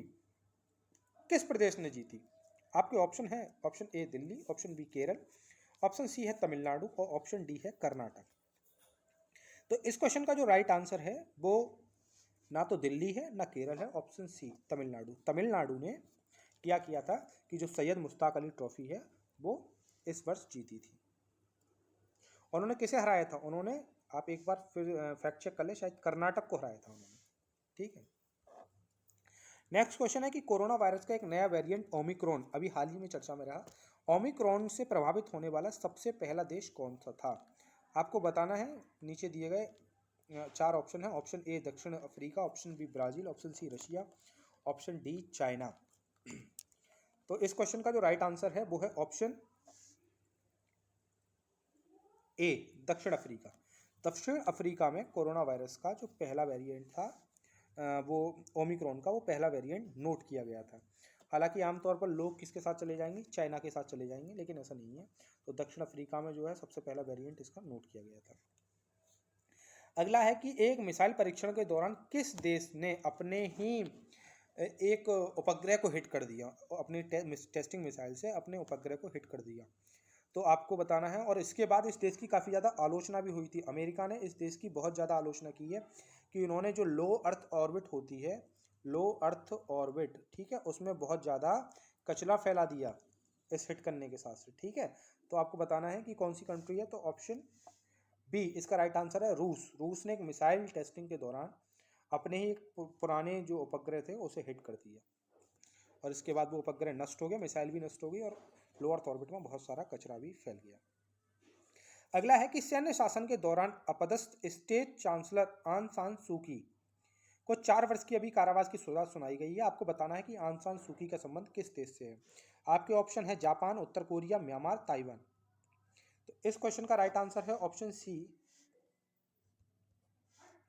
S1: किस प्रदेश ने जीती। आपके ऑप्शन है, option A Delhi, option B Kerala, option C है तमिलनाडु और ऑप्शन डी है कर्नाटक। तो इस क्वेश्चन का जो राइट आंसर है वो ना तो दिल्ली है ना केरल है, ऑप्शन सी तमिलनाडु। तमिलनाडु ने क्या किया था कि जो सैयद मुश्ताक अली ट्रॉफी है वो इस वर्ष जीती थी। उन्होंने किसे हराया था, उन्होंने, आप एक बार फिर फैक्ट चेक कर ले, शायद कर्नाटक को हराया था उन्होंने, ठीक है। नेक्स्ट क्वेश्चन है कि कोरोना वायरस का एक नया वेरिएंट ओमिक्रॉन अभी हाल ही में चर्चा में रहा। ओमिक्रॉन से प्रभावित होने वाला सबसे पहला देश कौन सा था। आपको बताना है, नीचे दिए गए 4 ऑप्शन है। ऑप्शन ए दक्षिण Africa, option B Brazil, option C Russia, option D China. तो इस क्वेश्चन का जो राइट आंसर है वो है ऑप्शन ए दक्षिण अफ्रीका। दक्षिण अफ्रीका में कोरोना वायरस का जो पहला वेरिएंट था वो ओमिक्रॉन का, वो पहला वेरिएंट नोट किया गया था। हालांकि आमतौर पर लोग किसके साथ चले जाएंगे, चाइना के साथ चले जाएंगे, लेकिन ऐसा नहीं है। तो दक्षिण अफ्रीका में जो है सबसे पहला वेरिएंट इसका नोट किया गया था। अगला है कि एक मिसाइल परीक्षण के दौरान किस देश ने अपने ही एक उपग्रह को हिट कर दिया, अपनी टेस्टिंग मिसाइल से अपने उपग्रह को हिट कर दिया। तो आपको बताना है। और इसके बाद इस देश की काफ़ी ज़्यादा आलोचना भी हुई थी। अमेरिका ने इस देश की बहुत ज़्यादा आलोचना की है कि उन्होंने जो लो अर्थ ऑर्बिट होती है, लो अर्थ ऑर्बिट, ठीक है, उसमें बहुत ज़्यादा कचरा फैला दिया इस हिट करने के साथ से, ठीक है। तो आपको बताना है कि कौन सी कंट्री है। तो ऑप्शन बी इसका राइट आंसर है, रूस। रूस ने एक मिसाइल टेस्टिंग के दौरान अपने ही एक पुराने जो उपग्रह थे उसे हिट कर दिया, और इसके बाद वो उपग्रह नष्ट हो गया, मिसाइल भी नष्ट हो गई, और लो अर्थ ऑर्बिट में बहुत सारा कचरा भी फैल गया। अगला है कि सैन्य शासन के दौरान अपदस्थ स्टेट चांसलर आंग सान सूकी को 4 वर्ष की अभी कारावास की सजा सुनाई गई है। आपको बताना है कि आंग सान सूकी का संबंध किस देश से है। आपके ऑप्शन है जापान, उत्तर कोरिया, म्यांमार, ताइवान। तो इस क्वेश्चन का राइट आंसर है option C,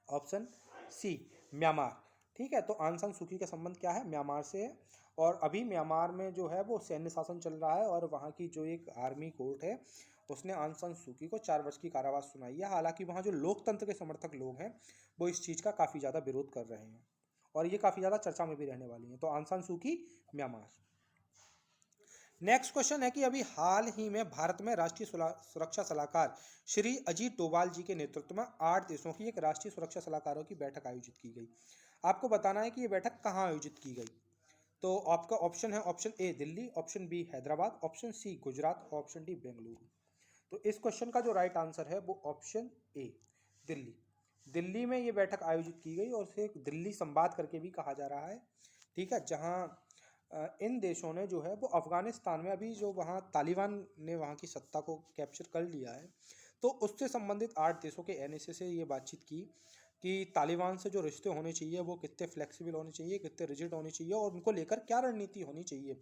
S1: option C, Myanmar. ठीक है, तो आंग सान सूकी का संबंध क्या है, म्यांमार से है। और अभी म्यांमार में जो है वो सैन्य शासन चल रहा है, और वहाँ की जो एक आर्मी कोर्ट है उसने आंग सान सूकी को 4 वर्ष की कारावास सुनाई है। हालांकि वहाँ जो लोकतंत्र के समर्थक लोग हैं वो इस चीज़ का काफ़ी ज़्यादा विरोध कर रहे हैं, और ये काफ़ी ज़्यादा चर्चा में भी रहने वाली है। तो आंग सान सूकी, म्यांमार। नेक्स्ट क्वेश्चन है कि अभी हाल ही में भारत में राष्ट्रीय सुरक्षा सलाहकार श्री अजीत डोभाल जी के नेतृत्व में 8 देशों की एक राष्ट्रीय सुरक्षा सलाहकारों की बैठक आयोजित की गई। आपको बताना है कि ये बैठक कहाँ आयोजित की गई। तो आपका ऑप्शन है, option A Delhi, option B Hyderabad, option C Gujarat, option D Bengaluru. तो इस क्वेश्चन का जो राइट आंसर है वो ऑप्शन ए, दिल्ली। दिल्ली में ये बैठक आयोजित की गई, और उसे दिल्ली संवाद करके भी कहा जा रहा है, ठीक है। जहाँ इन देशों ने जो है वो अफगानिस्तान में अभी जो वहाँ तालिबान ने वहाँ की सत्ता को कैप्चर कर लिया है, तो उससे संबंधित 8 देशों के एनएसए से ये बातचीत की कि तालिबान से जो रिश्ते होने चाहिए वो कितने फ्लेक्सिबल होने चाहिए, कितने रिजिड होने चाहिए, और उनको लेकर क्या रणनीति होनी चाहिए।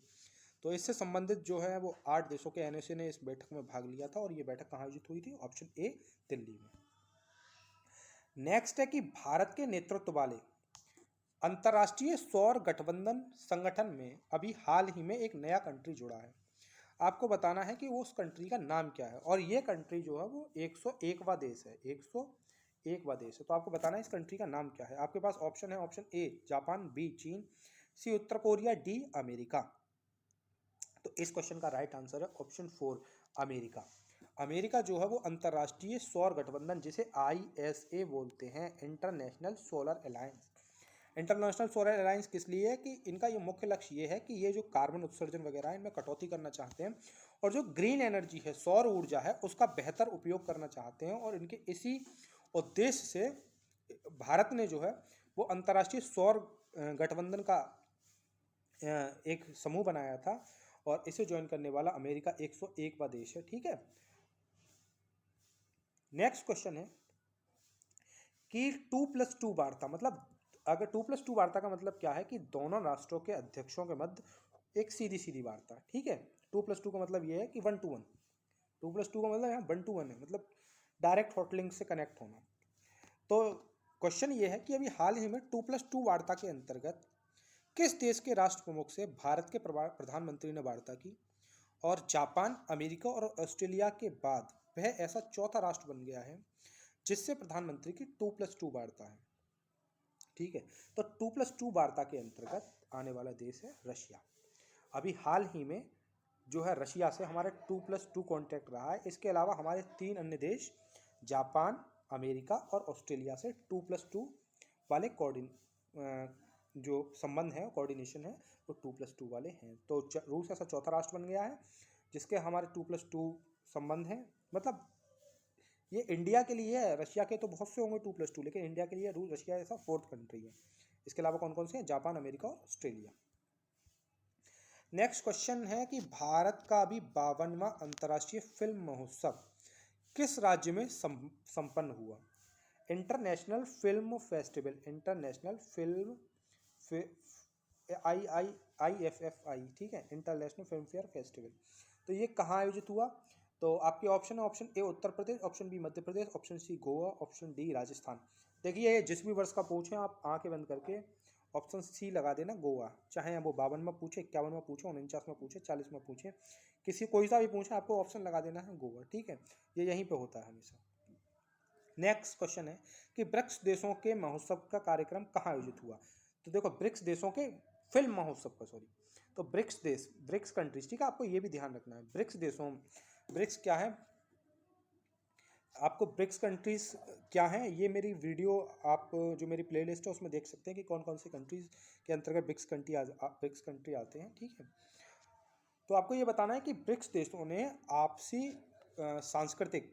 S1: तो इससे संबंधित जो है वो 8 देशों के एनएसए ने इस बैठक में भाग लिया था, और ये बैठक कहाँ आयोजित हुई थी, ऑप्शन ए, दिल्ली में। नेक्स्ट है कि भारत के नेतृत्व वाले अंतर्राष्ट्रीय सौर गठबंधन संगठन में अभी हाल ही में एक नया कंट्री जुड़ा है। आपको बताना है कि वो उस कंट्री का नाम क्या है, और ये कंट्री जो है वो 101वां देश है, 101वां देश है। तो आपको बताना है इस कंट्री का नाम क्या है। आपके पास ऑप्शन है, ऑप्शन ए जापान, बी चीन, सी उत्तर कोरिया, डी अमेरिका। तो इस क्वेश्चन का राइट आंसर है ऑप्शन 4, अमेरिका। अमेरिका जो है वो अंतर्राष्ट्रीय सौर गठबंधन, जिसे ISA बोलते हैं, international solar alliance. International solar alliance किस लिए है कि इनका ये मुख्य लक्ष्य ये है कि ये जो कार्बन उत्सर्जन वगैरह है इनमें कटौती करना चाहते हैं, और जो ग्रीन एनर्जी है, सौर ऊर्जा है, उसका बेहतर उपयोग करना चाहते हैं। और इनके इसी उद्देश्य से भारत ने जो है वो अंतर्राष्ट्रीय सौर गठबंधन का एक समूह बनाया था, और इसे ज्वाइन करने वाला अमेरिका 101वां देश है, ठीक है। नेक्स्ट क्वेश्चन है कि 2+2 वार्ता, मतलब अगर 2+2 वार्ता का मतलब क्या है कि दोनों राष्ट्रों के अध्यक्षों के मध्य एक सीधी सीधी वार्ता, ठीक है। 2+2 का मतलब ये है कि 1 to 1, 2+2 का मतलब यहाँ 1 to 1 है, मतलब डायरेक्ट हॉटलिंक से कनेक्ट होना। तो क्वेश्चन ये है कि अभी हाल ही में 2+2 वार्ता के अंतर्गत किस देश के राष्ट्र प्रमुख से भारत के प्रधानमंत्री ने वार्ता की, और जापान, अमेरिका और ऑस्ट्रेलिया के बाद वह ऐसा चौथा राष्ट्र बन गया है जिससे प्रधानमंत्री की 2+2 वार्ता है, ठीक है। तो 2+2 वार्ता के अंतर्गत आने वाला देश है रशिया। अभी हाल ही में जो है रशिया से हमारा 2+2 कॉन्टैक्ट रहा है। इसके अलावा हमारे 3 अन्य देश जापान, अमेरिका और ऑस्ट्रेलिया से 2+2 वाले जो संबंध है, कोऑर्डिनेशन है, वो 2+2 वाले हैं। तो रूस ऐसा चौथा राष्ट्र बन गया है जिसके हमारे 2+2 संबंध हैं। मतलब ये इंडिया के लिए है, रशिया के तो बहुत से होंगे 2+2, लेकिन इंडिया के लिए रूस, रशिया ऐसा 4th कंट्री है। इसके अलावा कौन कौन से हैं, जापान, अमेरिका और ऑस्ट्रेलिया। नेक्स्ट क्वेश्चन है कि भारत का अभी 52वां अंतर्राष्ट्रीय फिल्म महोत्सव किस राज्य में संपन्न हुआ। International film festival, international film IFFI, ठीक है, इंटरनेशनल फिल्म फेयर फेस्टिवल। तो ये कहाँ आयोजित हुआ। तो आपके ऑप्शन है, option A Uttar Pradesh, option B Madhya Pradesh, option C Goa, option D Rajasthan. देखिए जिस भी वर्ष का पूछें आप आंखें बंद करके ऑप्शन सी लगा देना, गोवा। चाहे वो 52 में पूछे, 51 में पूछे, 49 में पूछे, 40 में पूछे, किसी कोई सा भी पूछे, आपको ऑप्शन लगा देना है गोवा, ठीक है। ये यहीं पे होता है हमेशा। नेक्स्ट क्वेश्चन है कि ब्रिक्स देशों के महोत्सव का कार्यक्रम कहाँ आयोजित हुआ। तो देखो ब्रिक्स देशों के फिल्म महोत्सव का, सॉरी। तो ब्रिक्स देश, ब्रिक्स कंट्रीज, ठीक है, आपको ये भी ध्यान रखना है। ब्रिक्स देशों, ब्रिक्स क्या है, आपको ब्रिक्स कंट्रीज क्या है, ये मेरी वीडियो आप जो मेरी प्लेलिस्ट है उसमें देख सकते हैं कि कौन कौन सी कंट्रीज के अंतर्गत ब्रिक्स कंट्री आते हैं, ठीक है। तो आपको ये बताना है कि ब्रिक्स देशों ने आपसी सांस्कृतिक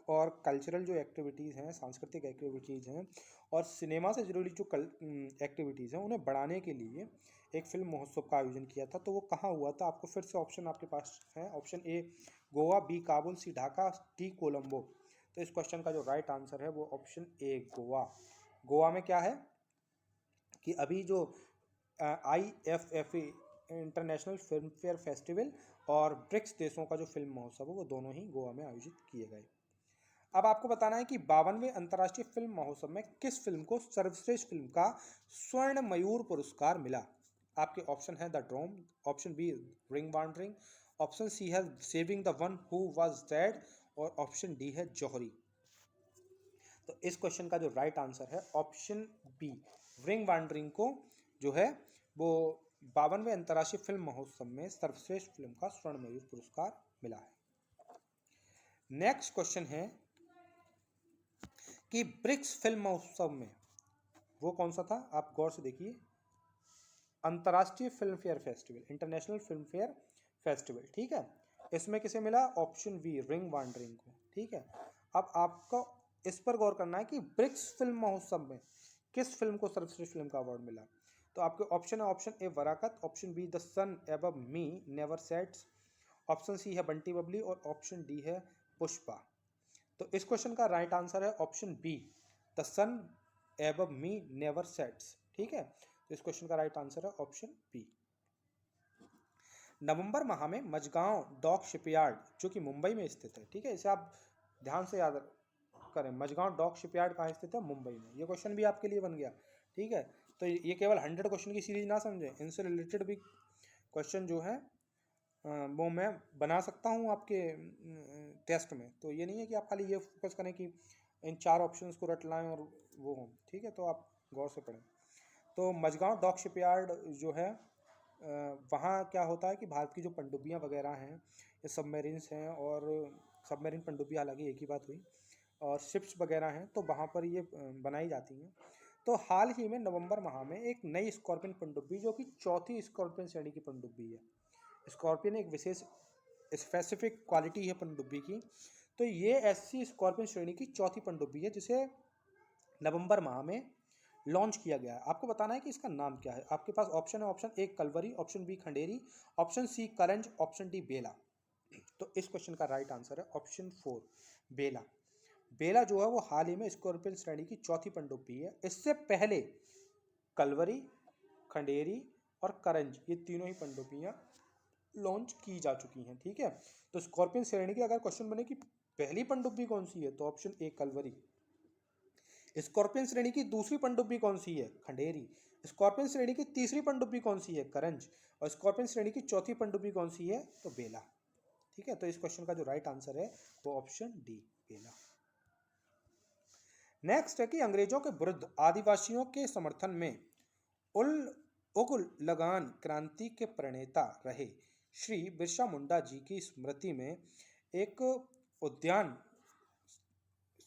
S1: और कल्चरल जो एक्टिविटीज़ हैं, सांस्कृतिक एक्टिविटीज़ हैं और सिनेमा से जुड़ी जो एक्टिविटीज़ हैं उन्हें बढ़ाने के लिए एक फिल्म महोत्सव का आयोजन किया था। तो वो कहाँ हुआ था, आपको फिर से ऑप्शन आपके पास है। Option A Goa, B Kabul, C Dhaka, D Colombo. तो इस क्वेश्चन का जो राइट आंसर है वो ऑप्शन ए गोवा। गोवा में क्या है कि अभी जो IFFA international film fair festival और ब्रिक्स देशों का जो फिल्म महोत्सव है वो दोनों ही गोवा में आयोजित किए गए। अब आपको बताना है कि 52वें अंतर्राष्ट्रीय फिल्म महोत्सव में किस फिल्म को सर्वश्रेष्ठ फिल्म का स्वर्ण मयूर पुरस्कार मिला। आपके ऑप्शन है द ड्रोम, option B ring wandering, option C है saving the one who was dead और ऑप्शन डी है जौहरी। तो इस क्वेश्चन का जो राइट आंसर है ऑप्शन बी, रिंग वांडरिंग को जो है वो 52वें अंतर्राष्ट्रीय फिल्म महोत्सव में सर्वश्रेष्ठ फिल्म का स्वर्ण मयूर पुरस्कार मिला है। नेक्स्ट क्वेश्चन है कि ब्रिक्स फिल्म महोत्सव में वो कौन सा था, आप गौर से देखिए, अंतर्राष्ट्रीय film fair festival, international film fair festival, ठीक है। इसमें किसे मिला, ऑप्शन बी रिंग वांडरिंग को, ठीक है। अब आपको इस पर गौर करना है कि ब्रिक्स फिल्म महोत्सव में किस फिल्म को सर्वश्रेष्ठ फिल्म का अवार्ड मिला। तो आपके ऑप्शन है, ऑप्शन ए वराकत, option B the sun above me never sets, option C है बंटी बबली और ऑप्शन डी है पुष्पा। तो इस क्वेश्चन का राइट आंसर है option B, the sun above me never sets, ठीक है। तो इस क्वेश्चन का राइट आंसर है ऑप्शन बी। नवंबर माह में मझगांव डॉक शिपयार्ड जो कि मुंबई में स्थित है, ठीक है, इसे आप ध्यान से याद करें। मझगांव डॉक शिपयार्ड कहाँ स्थित है, मुंबई में। ये क्वेश्चन भी आपके लिए बन गया, ठीक है। तो ये केवल 100 क्वेश्चन की सीरीज ना समझें, इनसे रिलेटेड भी क्वेश्चन जो है वो मैं बना सकता हूँ आपके टेस्ट में। तो ये नहीं है कि आप खाली ये फोकस करें कि इन 4 ऑप्शंस को रट लाएं और वो हों, ठीक है। तो आप गौर से पढ़ें। तो मझगांव डॉक शिपयार्ड जो है वहाँ क्या होता है कि भारत की जो पनडुब्बियाँ वगैरह हैं, ये सबमरीन्स हैं, और सबमरीन पनडुब्बी हालांकि एक ही बात हुई, और शिप्स वगैरह हैं, तो वहाँ पर ये बनाई जाती हैं। तो हाल ही में नवंबर माह में एक नई स्कॉर्पियन पनडुब्बी जो कि चौथी स्कॉर्पियन श्रेणी की पनडुब्बी है, स्कॉर्पियन एक विशेष स्पेसिफिक क्वालिटी है पनडुब्बी की, तो ये ऐसी स्कॉर्पियन श्रेणी की चौथी पनडुब्बी है जिसे नवंबर माह में लॉन्च किया गया है। आपको बताना है कि इसका नाम क्या है। आपके पास ऑप्शन है, option A Kalvari, option B Khanderi, option C Karanj, option D Bela. तो इस क्वेश्चन का राइट आंसर है ऑप्शन 4 बेला। बेला जो है वो हाल ही में स्कॉर्पियन श्रेणी की चौथी पनडुब्बी है। इससे पहले कलवरी, खंडेरी और करंज ये तीनों ही पनडुब्बियां लॉन्च की जा चुकी हैं, ठीक है। तो स्कॉर्पियन श्रेणी की अगर क्वेश्चन बने कि पहली पनडुब्बी कौन सी है, तो ऑप्शन ए कलवरी। स्कॉर्पियन श्रेणी की दूसरी पनडुब्बी कौन सी है, खंडेरी। स्कॉर्पियन श्रेणी की तीसरी पनडुब्बी कौन सी है, करंज। और स्कॉर्पियन श्रेणी की चौथी पनडुब्बी कौन सी है, तो बेला, ठीक है। तो इस क्वेश्चन का जो राइट आंसर है वो ऑप्शन डी बेला। नेक्स्ट है कि अंग्रेजों के विरुद्ध आदिवासियों के समर्थन में उगल लगान क्रांति के प्रणेता रहे श्री बिरसा मुंडा जी की स्मृति में एक उद्यान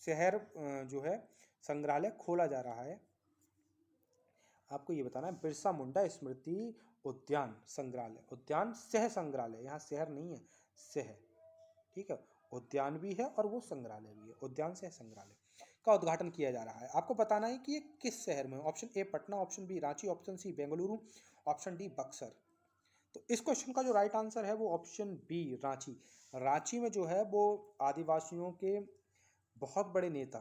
S1: शहर जो है संग्रहालय खोला जा रहा है। आपको ये बताना है बिरसा मुंडा स्मृति उद्यान संग्रहालय, उद्यान सह संग्रहालय, यहाँ शहर नहीं है, सह, ठीक है। उद्यान भी है और वो संग्रहालय भी है, उद्यान सह संग्रहालय का उद्घाटन किया जा रहा है। आपको बताना है कि ये किस शहर में, option A Patna, option B Ranchi, option C Bengaluru, option D Buxar. तो इस क्वेश्चन का जो राइट आंसर है वो ऑप्शन बी रांची। रांची में जो है वो आदिवासियों के बहुत बड़े नेता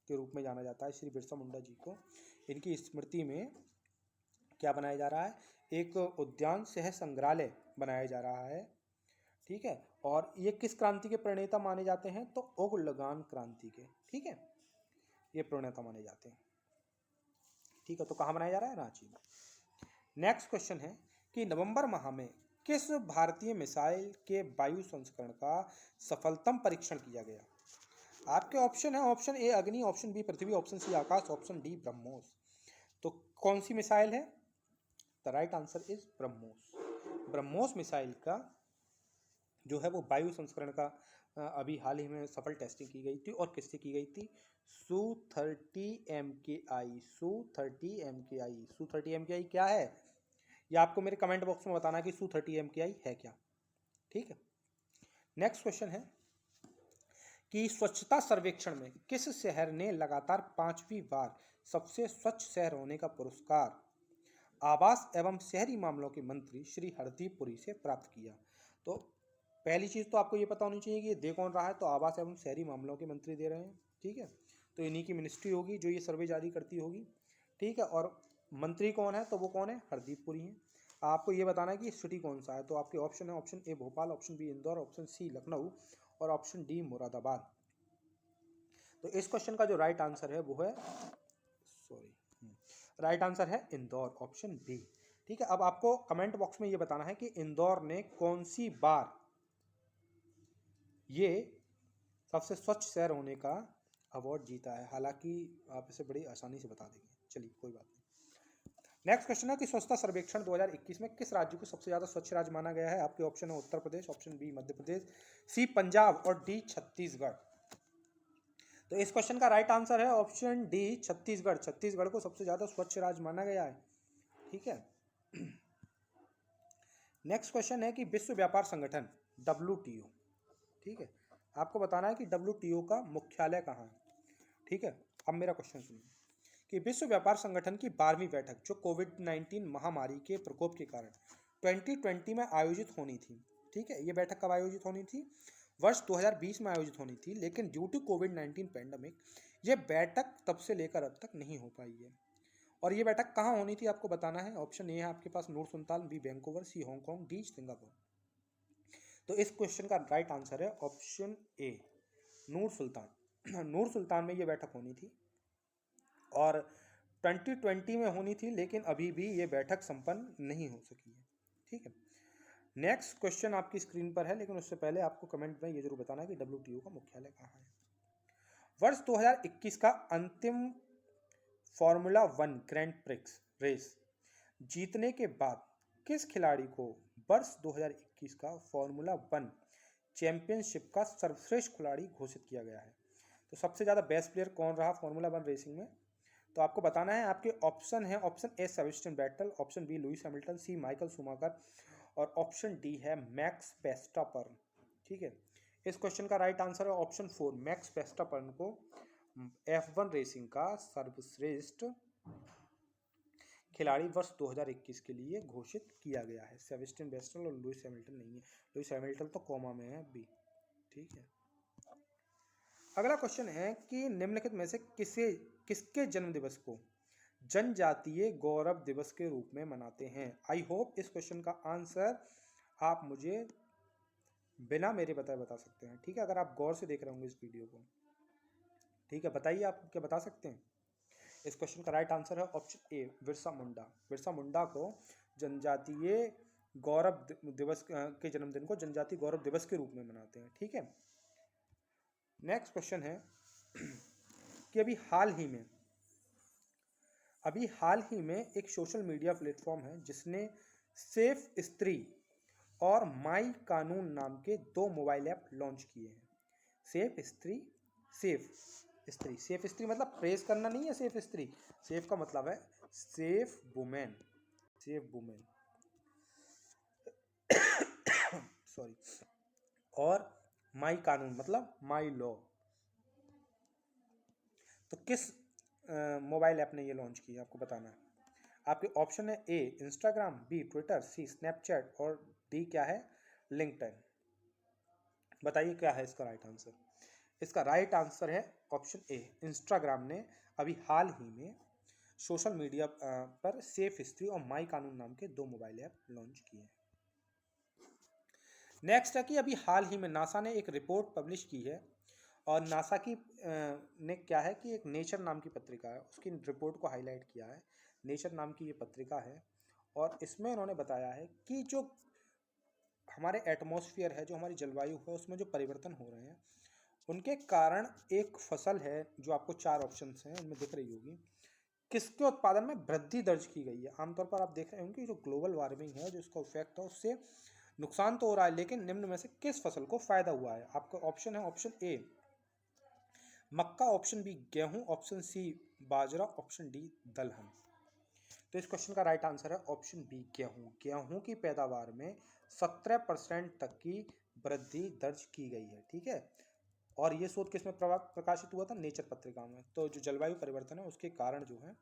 S1: के रूप में जाना जाता है श्री बिरसा मुंडा जी को। इनकी स्मृति में क्या बनाया जा रहा है, एक उद्यान सह संग्रहालय बनाया जा रहा है, ठीक है। और ये किस क्रांति के प्रणेता माने जाते हैं, तो उगल लगान क्रांति के, ठीक है, ये प्रणेता माने जाते हैं, ठीक है। तो कहाँ बनाया जा रहा है, रांची में। नेक्स्ट क्वेश्चन है कि नवंबर माह में किस भारतीय मिसाइल के वायु संस्करण का सफलतम परीक्षण किया गया। आपके ऑप्शन है, ऑप्शन ए अग्नि, ऑप्शन बी पृथ्वी, ऑप्शन सी आकाश, ऑप्शन डी ब्रह्मोस। तो कौन सी मिसाइल है, the right answer is BrahMos. BrahMos missile का जो है वो वायु संस्करण का अभी हाल ही में सफल टेस्टिंग की गई थी। और किससे की गई थी? Su-30 MKI। Su-30 MKI, Su-30 MKI क्या है? ये आपको मेरे कमेंट बॉक्स में बताना कि Su-30 MKI है क्या। ठीक है, नेक्स्ट क्वेश्चन है कि स्वच्छता सर्वेक्षण में किस शहर ने लगातार 5वीं बार सबसे स्वच्छ शहर होने का पुरस्कार आवास एवं शहरी मामलों के मंत्री श्री हरदीप पुरी से प्राप्त किया? तो पहली चीज़ तो आपको ये पता होनी चाहिए कि ये दे कौन रहा है, तो आवास एवं शहरी मामलों के मंत्री दे रहे हैं। ठीक है, तो इन्हीं की मिनिस्ट्री होगी जो ये सर्वे जारी करती होगी। ठीक है, और मंत्री कौन है? तो वो कौन है? हरदीप पुरी हैं। आपको ये बताना है कि सिटी कौन सा है, तो आपके ऑप्शन है option A Bhopal, option B Indore, option C Lucknow और ऑप्शन डी मुरादाबाद। तो इस क्वेश्चन का जो राइट आंसर है वो है राइट आंसर है इंदौर, ऑप्शन बी। ठीक है, अब आपको कमेंट बॉक्स में ये बताना है कि इंदौर ने कौन सी बार ये सबसे स्वच्छ शहर होने का अवार्ड जीता है। हालांकि आप इसे बड़ी आसानी से बता देंगे, चलिए कोई बात नहीं। नेक्स्ट क्वेश्चन है कि स्वच्छता सर्वेक्षण 2021 में किस राज्य को सबसे ज्यादा स्वच्छ राज्य माना गया है? आपके ऑप्शन है उत्तर प्रदेश, ऑप्शन बी मध्य प्रदेश, सी पंजाब और डी छत्तीसगढ़। तो इस क्वेश्चन का राइट आंसर है ऑप्शन डी छत्तीसगढ़। छत्तीसगढ़ को सबसे ज्यादा स्वच्छ राज्य माना गया है। ठीक है, नेक्स्ट क्वेश्चन है कि विश्व व्यापार संगठन WTO, ठीक है, आपको बताना है कि WTO का मुख्यालय कहाँ है। ठीक है, अब मेरा क्वेश्चन सुनिए कि विश्व व्यापार संगठन की 12वीं बैठक जो कोविड-19 महामारी के प्रकोप के कारण 2020 में आयोजित होनी थी। ठीक है, ये बैठक कब आयोजित होनी थी? वर्ष 2020 में आयोजित होनी थी, लेकिन ड्यू टू कोविड-19 पैंडेमिक ये बैठक तब से लेकर अब तक नहीं हो पाई है। और ये बैठक कहाँ होनी थी आपको बताना है। ऑप्शन ए है आपके पास नूर सुल्तान, बी वैंकूवर, सी हांगकांग, डी सिंगापुर। तो इस क्वेश्चन का राइट आंसर है ऑप्शन ए नूर सुल्तान। नूर सुल्तान में ये बैठक होनी थी और 2020 में होनी थी, लेकिन अभी भी ये बैठक संपन्न नहीं हो सकी है। ठीक है, नेक्स्ट क्वेश्चन आपकी स्क्रीन पर है, लेकिन उससे पहले आपको कमेंट में ये जरूर बताना है कि WTO का मुख्यालय कहाँ है। वर्ष 2021 का अंतिम फॉर्मूला 1 ग्रैंड प्रिक्स रेस जीतने के बाद किस खिलाड़ी को वर्ष 2021 का फॉर्मूला 1 चैंपियनशिप का सर्वश्रेष्ठ खिलाड़ी घोषित किया गया है? तो सबसे ज़्यादा बेस्ट प्लेयर कौन रहा फॉर्मूला 1 रेसिंग में? तो आपको बताना है। आपके ऑप्शन है option A Sebastian Vettel, option B Lewis Hamilton, C Michael Schumacher और ऑप्शन डी है मैक्स वेस्टापर्न। ठीक है, इस क्वेश्चन का राइट आंसर है ऑप्शन 4 मैक्स वेस्टापर्न को F1 रेसिंग का सर्वश्रेष्ठ खिलाड़ी वर्ष 2021 के लिए घोषित किया गया है। सेबेस्टियन वेटेल और लुइस हैमिल्टन नहीं है, लुइस हैमिल्टन तो कॉमा में है बी। ठीक है, अगला क्वेश्चन है कि निम्नलिखित में से किसके जन्म दिवस को जनजातीय गौरव दिवस के रूप में मनाते हैं? आई होप इस क्वेश्चन का आंसर आप मुझे बिना मेरे बताए बता सकते हैं। ठीक है, अगर आप गौर से देख रहे होंगे इस वीडियो को। ठीक है, बताइए आप क्या बता सकते हैं। इस क्वेश्चन का राइट आंसर है ऑप्शन ए बिरसा मुंडा। बिरसा मुंडा को जनजातीय गौरव दिवस के जन्मदिन को जनजातीय गौरव दिवस के रूप में मनाते हैं। ठीक है, नेक्स्ट क्वेश्चन है कि अभी हाल ही में एक सोशल मीडिया प्लेटफॉर्म है जिसने सेफ स्त्री और माई कानून नाम के 2 मोबाइल ऐप लॉन्च किए हैं। सेफ स्त्री मतलब प्रेस करना नहीं है। सेफ स्त्री, सेफ का मतलब है सेफ वुमेन, सॉरी, और माई कानून मतलब माई लॉ। तो किस मोबाइल ऐप ने ये लॉन्च किया आपको बताना है। आपके ऑप्शन है ए इंस्टाग्राम, बी ट्विटर, सी स्नैपचैट और डी क्या है लिंक्डइन। बताइए क्या है इसका राइट आंसर। इसका राइट आंसर है ऑप्शन ए इंस्टाग्राम ने अभी हाल ही में सोशल मीडिया पर सेफ स्त्री और माई कानून नाम के 2 मोबाइल ऐप लॉन्च किए हैं। नेक्स्ट है कि अभी हाल ही में नासा ने एक रिपोर्ट पब्लिश की है और नासा की ने क्या है कि एक नेचर नाम की पत्रिका है, उसकी रिपोर्ट को हाईलाइट किया है। नेचर नाम की ये पत्रिका है और इसमें इन्होंने बताया है कि जो हमारे एटमॉस्फेयर है, जो हमारी जलवायु है, उसमें जो परिवर्तन हो रहे हैं उनके कारण एक फसल है जो आपको 4 ऑप्शंस हैं उनमें दिख रही होगी किसके उत्पादन में वृद्धि दर्ज की गई है? आमतौर पर आप देख रहे होंगे कि जो ग्लोबल वार्मिंग है, जो इसका इफेक्ट है, उससे नुकसान तो हो रहा है, लेकिन निम्न में से किस फसल को फायदा हुआ है? आपका ऑप्शन है ऑप्शन ए मक्का, ऑप्शन बी गेहूं, ऑप्शन सी बाजरा, ऑप्शन डी दलहन। तो इस क्वेश्चन का राइट आंसर है ऑप्शन बी गेहूं। गेहूं की पैदावार में 17% तक की वृद्धि दर्ज की गई है। ठीक है, और ये शोध किसमें प्रकाशित हुआ था? नेचर पत्रिका में। तो जो जलवायु परिवर्तन है उसके कारण जो है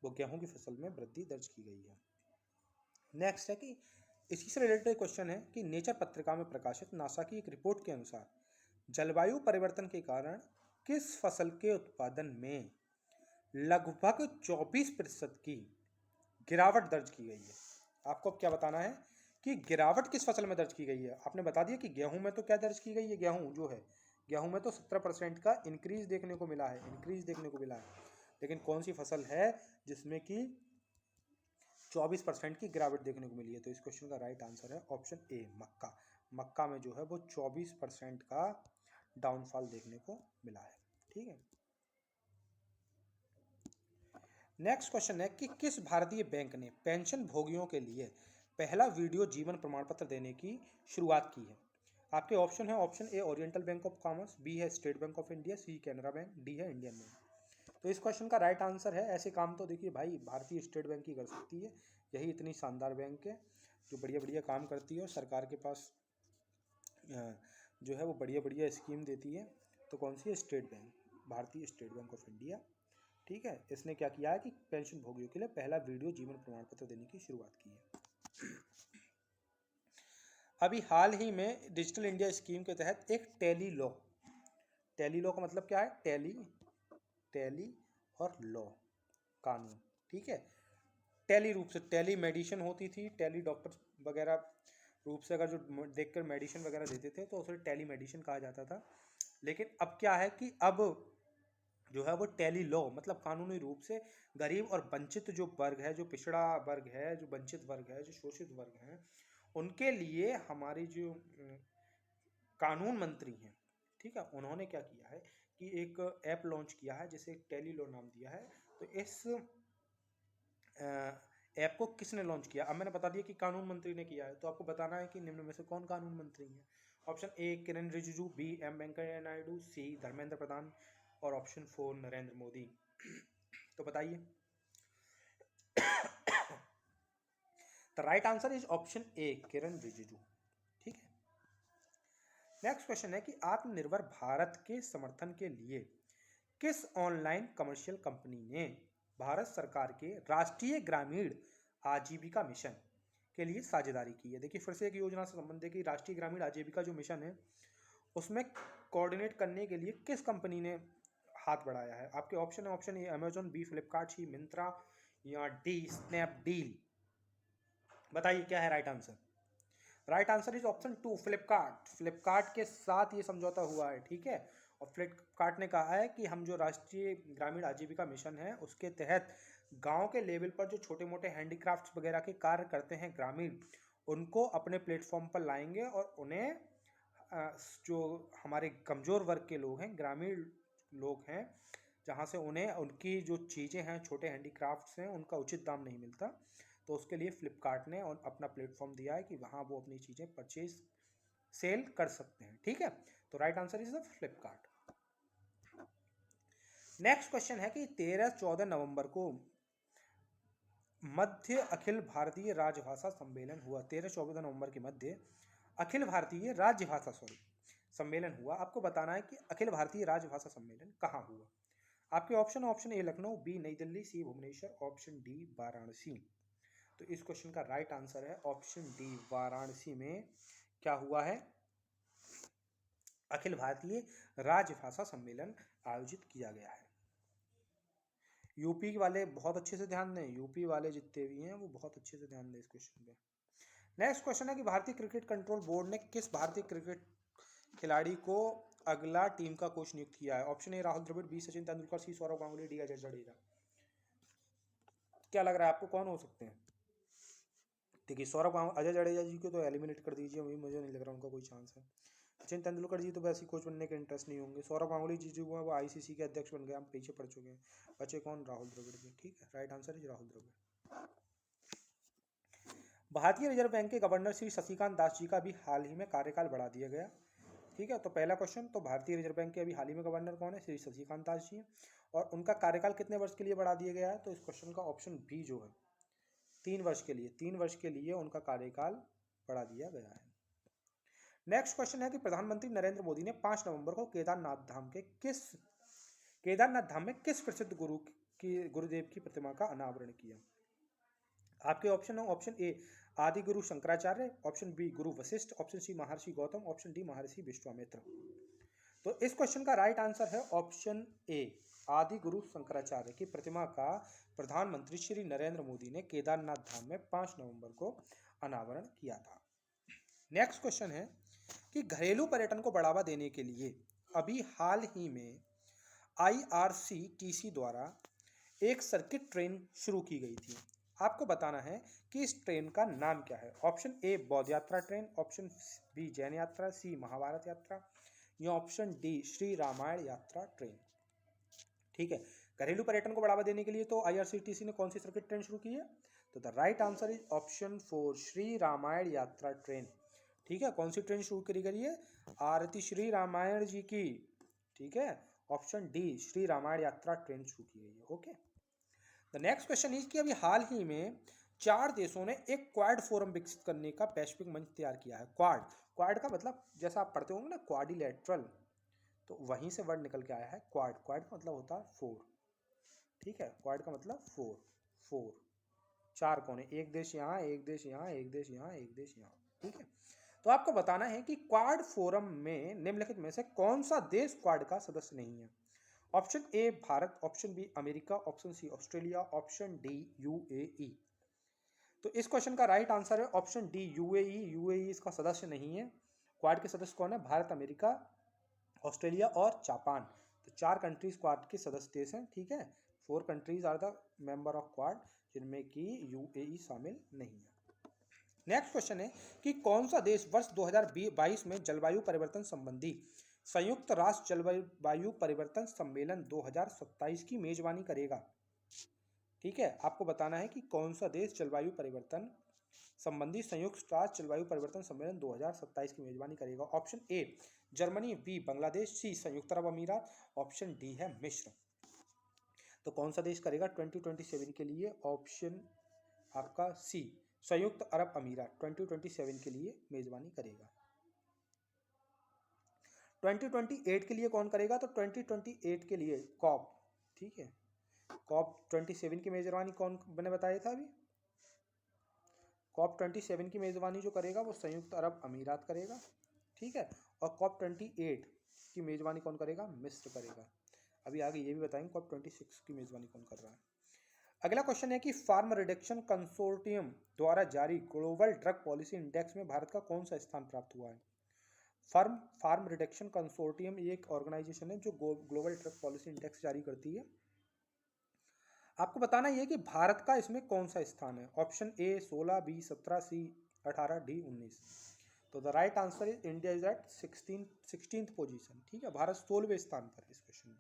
S1: वो गेहूं की फसल में वृद्धि दर्ज की गई है। नेक्स्ट है कि इसी से रिलेटेड क्वेश्चन है कि नेचर पत्रिका में प्रकाशित नासा की एक रिपोर्ट के अनुसार जलवायु परिवर्तन के कारण किस फसल के उत्पादन में लगभग 24% की गिरावट दर्ज की गई है? आपको अब क्या बताना है कि गिरावट किस फसल में दर्ज की गई है। आपने बता दिया कि गेहूं में तो क्या दर्ज की गई है, गेहूं जो है, गेहूं में तो 17% का इंक्रीज देखने को मिला है, लेकिन कौन सी फसल है जिसमें कि 24% की गिरावट देखने को मिली है? तो इस क्वेश्चन का राइट आंसर है ऑप्शन ए मक्का। मक्का में जो है वो 24% का डाउनफॉल देखने को मिला है। ठीक है, नेक्स्ट क्वेश्चन है कि किस भारतीय बैंक ने पेंशन भोगियों के लिए पहला वीडियो जीवन प्रमाण पत्र देने की शुरुआत की है? आपके ऑप्शन है option A oriental bank of commerce, B है state bank of India, C Canara bank, D है इंडियन बैंक। तो इस क्वेश्चन का राइट आंसर है, ऐसे काम तो देखिए भाई भारतीय स्टेट बैंक ही कर सकती है। यही इतनी शानदार बैंक है जो बढ़िया बढ़िया काम करती है और सरकार के पास जो है वो बढ़िया बढ़िया स्कीम देती है। तो कौन सी है? स्टेट बैंक, भारतीय स्टेट बैंक ऑफ इंडिया। ठीक है, इसने क्या किया है कि पेंशन भोगियों के लिए पहला वीडियो जीवन प्रमाण पत्र देने की शुरुआत की है। अभी हाल ही में डिजिटल इंडिया स्कीम के तहत एक टेली लॉ का मतलब क्या है? टेली और लॉ, कानून। ठीक है, टेली रूप से टेली मेडिसिन होती थी, टेली डॉक्टर वगैरह रूप से अगर जो देखकर मेडिसिन वगैरह देते थे तो उसे टेली मेडिसिन कहा जाता था। लेकिन अब क्या है कि अब जो है वो टेली लॉ मतलब कानूनी रूप से गरीब और वंचित जो वर्ग है, जो पिछड़ा वर्ग है, जो वंचित वर्ग है, जो शोषित वर्ग है, उनके लिए हमारी जो कानून मंत्री हैं, ठीक है, उन्होंने क्या किया है कि एक ऐप लॉन्च किया है जिसे टेली लॉ नाम दिया है। तो इस ऐप को किसने लॉन्च किया? अब मैंने बता दिया कि कानून मंत्री ने किया है, तो आपको बताना है कि निम्न में से कौन कानून मंत्री है। Option A Kiran Rijiju, B M Venkaiah Naidu, C Dharmendra Pradhan और ऑप्शन 4 नरेंद्र मोदी। तो बताइए। The right answer is option A Kiran Rijiju. ठीक है, नेक्स्ट क्वेश्चन है कि आत्मनिर्भर भारत के समर्थन के लिए किस ऑनलाइन कमर्शियल कंपनी ने भारत सरकार के राष्ट्रीय ग्रामीण आजीविका मिशन के लिए साझेदारी की है? देखिए फिर से एक योजना से संबंधित है कि राष्ट्रीय ग्रामीण आजीविका जो मिशन है उसमें कोऑर्डिनेट करने के लिए किस कंपनी ने हाथ बढ़ाया है? आपके ऑप्शन है option A Amazon, B Flipkart, C Myntra या डी स्नैपडील। बताइए क्या है right answer? Right answer is option 2 Flipkart. Flipkart के साथ ये समझौता हुआ है। ठीक है, और फ्लिपकार्ट ने कहा है कि हम जो राष्ट्रीय ग्रामीण आजीविका मिशन है उसके तहत गांव के लेवल पर जो छोटे मोटे हैंडीक्राफ्ट्स वगैरह के कार्य करते हैं ग्रामीण, उनको अपने प्लेटफॉर्म पर लाएंगे और उन्हें जो हमारे कमज़ोर वर्ग के लोग हैं, ग्रामीण लोग हैं, जहाँ से उन्हें उनकी जो चीज़ें हैं, छोटे हैंडीक्राफ्ट्स हैं, उनका उचित दाम नहीं मिलता, तो उसके लिए फ्लिपकार्ट ने अपना प्लेटफॉर्म दिया है कि वहाँ वो अपनी चीज़ें परचेज सेल कर सकते हैं। ठीक है, तो right answer is the Flipkart. Next question है कि 13-14 नवंबर को मध्य अखिल भारतीय राजभाषा सम्मेलन हुआ। 13-14 नवंबर के मध्य अखिल भारतीय राजभाषा सम्मेलन हुआ। आपको बताना है कि अखिल भारतीय राजभाषा सम्मेलन कहाँ हुआ। आपके option option A Lucknow, B New Delhi, C Bhubaneswar, option D Varanasi. तो इस क्वेश्चन का राइट आंसर है ऑप्शन डी वाराणसी में क्या हुआ है? अखिल भारतीय राजभाषा सम्मेलन आयोजित किया गया है। यूपी वाले बहुत अच्छे से ध्यान दें, यूपी वाले जितने भी हैं वो बहुत अच्छे से ध्यान दें इस क्वेश्चन पे। नेक्स्ट क्वेश्चन है कि भारतीय क्रिकेट कंट्रोल बोर्ड ने किस भारतीय क्रिकेट खिलाड़ी को अगला टीम का कोच नियुक्त किया है? Option A Rahul Dravid, B Sachin Tendulkar, C Sourav Ganguly, D Ajay Jadeja. क्या लग रहा है आपको कौन हो सकते हैं? देखिए अजय जडेजा जी को तो एलिमिनेट कर दीजिए, मुझे नहीं लग रहा उनका कोई चांस है। सचिन तेंदुलकर जी तो वैसे कोच बनने के इंटरेस्ट नहीं होंगे। सौरव गांगुली जी जो है वो आईसीसी के अध्यक्ष बन गए, हम पीछे पड़ चुके हैं। बचे कौन? राहुल द्रविड़ जी। ठीक है, right answer is Rahul Dravid. भारतीय रिजर्व बैंक के गवर्नर श्री शक्तिकांत दास जी का भी हाल ही में कार्यकाल बढ़ा दिया गया। ठीक है, तो पहला क्वेश्चन, तो भारतीय रिजर्व बैंक के अभी हाल ही में गवर्नर कौन है? श्री शक्तिकांत दास जी हैं। और उनका कार्यकाल कितने वर्ष के लिए बढ़ा दिया गया है? तो इस क्वेश्चन का ऑप्शन बी जो है 3 वर्ष के लिए, 3 वर्ष के लिए उनका कार्यकाल बढ़ा दिया गया है। नेक्स्ट क्वेश्चन है कि प्रधानमंत्री नरेंद्र मोदी ने 5 नवंबर को केदारनाथ धाम में किस प्रसिद्ध गुरुदेव की प्रतिमा का अनावरण किया? आपके ऑप्शन है, ऑप्शन ए आदि गुरु शंकराचार्य, ऑप्शन बी गुरु वशिष्ठ, ऑप्शन सी महर्षि गौतम, ऑप्शन डी महर्षि विश्वामित्र। तो इस क्वेश्चन का राइट आंसर है ऑप्शन ए आदि गुरु शंकराचार्य की प्रतिमा का प्रधानमंत्री श्री नरेंद्र मोदी ने केदारनाथ धाम में 5 नवंबर को अनावरण किया था। नेक्स्ट क्वेश्चन है कि घरेलू पर्यटन को बढ़ावा देने के लिए अभी हाल ही में IRCTC द्वारा एक सर्किट ट्रेन शुरू की गई थी। आपको बताना है कि इस ट्रेन का नाम क्या है। ऑप्शन ए बौद्ध यात्रा ट्रेन, ऑप्शन बी जैन यात्रा, सी महाभारत यात्रा, या option D Shri Ramayana Yatra train. ठीक है, घरेलू पर्यटन को बढ़ावा देने के लिए तो IRCTC ने कौन सी सर्किट ट्रेन शुरू की है? तो the right answer is option 4 Shri Ramayana Yatra train. ठीक है, कौन सी ट्रेन शुरू करी गई है? आरती श्री रामायण जी की। ठीक है, option D Shri Ramayana Yatra train शुरू की गई है। Okay, the next question is कि अभी हाल ही में 4 देशों ने एक क्वाड फोरम विकसित करने का वैश्विक मंच तैयार किया है। क्वाड, क्वाड का मतलब जैसा आप पढ़ते होंगे ना क्वाड्रिलेटरल, तो वहीं से वर्ड निकल के आया है क्वाड। क्वाड का मतलब होता है 4। ठीक है, क्वाड का मतलब 4 4 कोने, एक देश यहाँ, एक देश यहाँ, एक देश यहाँ, एक देश यहाँ। ठीक है, तो आपको बताना है कि क्वाड फोरम में निम्नलिखित में से कौन सा देश क्वाड का सदस्य नहीं है? Option A Bharat, option B America, option C Australia, option D UAE। तो इस क्वेश्चन का राइट आंसर है ऑप्शन डी UAE। UAE इसका सदस्य नहीं है। क्वाड के सदस्य कौन है? भारत, अमेरिका, ऑस्ट्रेलिया और जापान। तो 4 कंट्रीज क्वाड के सदस्य देश हैं। ठीक है, 4 countries are the member of Quad, जिनमें कि UAE शामिल नहीं है। नेक्स्ट क्वेश्चन है कि कौन सा देश वर्ष 2022 में जलवायु परिवर्तन संबंधी संयुक्त राष्ट्र जलवायु परिवर्तन सम्मेलन 2027 की मेजबानी करेगा? ठीक है, आपको बताना है कि कौन सा देश जलवायु परिवर्तन संबंधी संयुक्त राष्ट्र जलवायु परिवर्तन सम्मेलन 2027 की मेजबानी करेगा। Option A Germany, B Bangladesh, C संयुक्त अरब अमीरात, ऑप्शन डी है मिस्र। तो कौन सा देश करेगा 2027 के लिए? ऑप्शन आपका सी संयुक्त अरब अमीरात 2027 के लिए मेजबानी करेगा। 2028 के लिए कौन करेगा? तो 2028 के लिए कॉप। ठीक है, कॉप 27 की मेजबानी कौन मैंने बताया था अभी? कॉप 27 की मेजबानी जो करेगा वो संयुक्त अरब अमीरात करेगा। ठीक है, और कॉप 28 की मेजबानी कौन करेगा? मिस्र करेगा। अभी आगे ये भी बताएंगे कॉप 26 की मेजबानी कौन कर रहा है। अगला क्वेश्चन है कि फार्म रिडक्शन कंसोर्टियम द्वारा जारी ग्लोबल ड्रग पॉलिसी इंडेक्स में भारत का कौन सा स्थान प्राप्त हुआ है? फार्म रिडक्शन कंसोर्टियम ये एक ऑर्गेनाइजेशन है जो ग्लोबल ड्रग पॉलिसी इंडेक्स जारी करती है। आपको बताना ये कि भारत का इसमें कौन सा स्थान है। Option A 16, B 17, C 18, D 19। तो the right answer is India is at 16th position. ठीक है, भारत 16वें स्थान पर है इस क्वेश्चन में।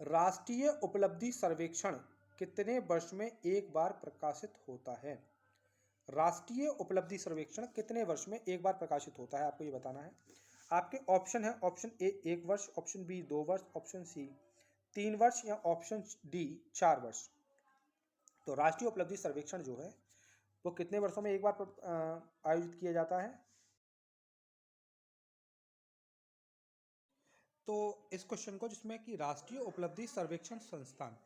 S1: राष्ट्रीय उपलब्धि सर्वेक्षण कितने वर्ष में एक बार प्रकाशित होता है? राष्ट्रीय उपलब्धि सर्वेक्षण कितने वर्ष में एक बार प्रकाशित होता है, आपको ये बताना है। आपके ऑप्शन है, ऑप्शन ए 1 वर्ष, ऑप्शन बी 2 वर्ष, ऑप्शन सी 3 वर्ष, या ऑप्शन डी 4 वर्ष। तो राष्ट्रीय उपलब्धि सर्वेक्षण जो है वो कितने वर्षों में एक बार आयोजित किया जाता है? तो इस क्वेश्चन को, जिसमें कि राष्ट्रीय उपलब्धि सर्वेक्षण संस्थान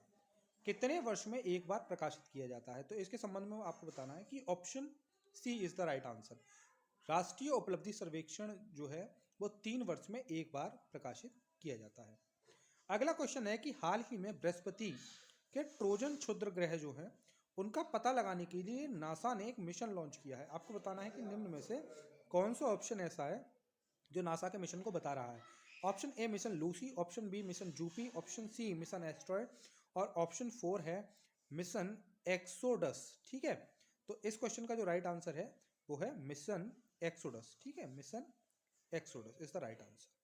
S1: कितने वर्ष में एक बार प्रकाशित किया जाता है, तो इसके संबंध में आपको बताना है कि option C is the right answer. राष्ट्रीय उपलब्धि सर्वेक्षण जो है वो 3 वर्ष में एक बार प्रकाशित किया जाता है। अगला क्वेश्चन है कि हाल ही में बृहस्पति के ट्रोजन क्षुद्र ग्रह जो है उनका पता लगाने के लिए नासा ने एक मिशन लॉन्च किया है। आपको बताना है कि निम्न में से कौन सा ऑप्शन ऐसा है जो नासा के मिशन को बता रहा है। Option A mission Lucy, option B mission जूपी, ऑप्शन सी मिशन एस्ट्रॉयड, और ऑप्शन 4 है मिशन एक्सोडस। ठीक है, तो इस क्वेश्चन का जो राइट आंसर है वो है मिशन एक्सोडस, ठीक है, mission exodus is the right answer.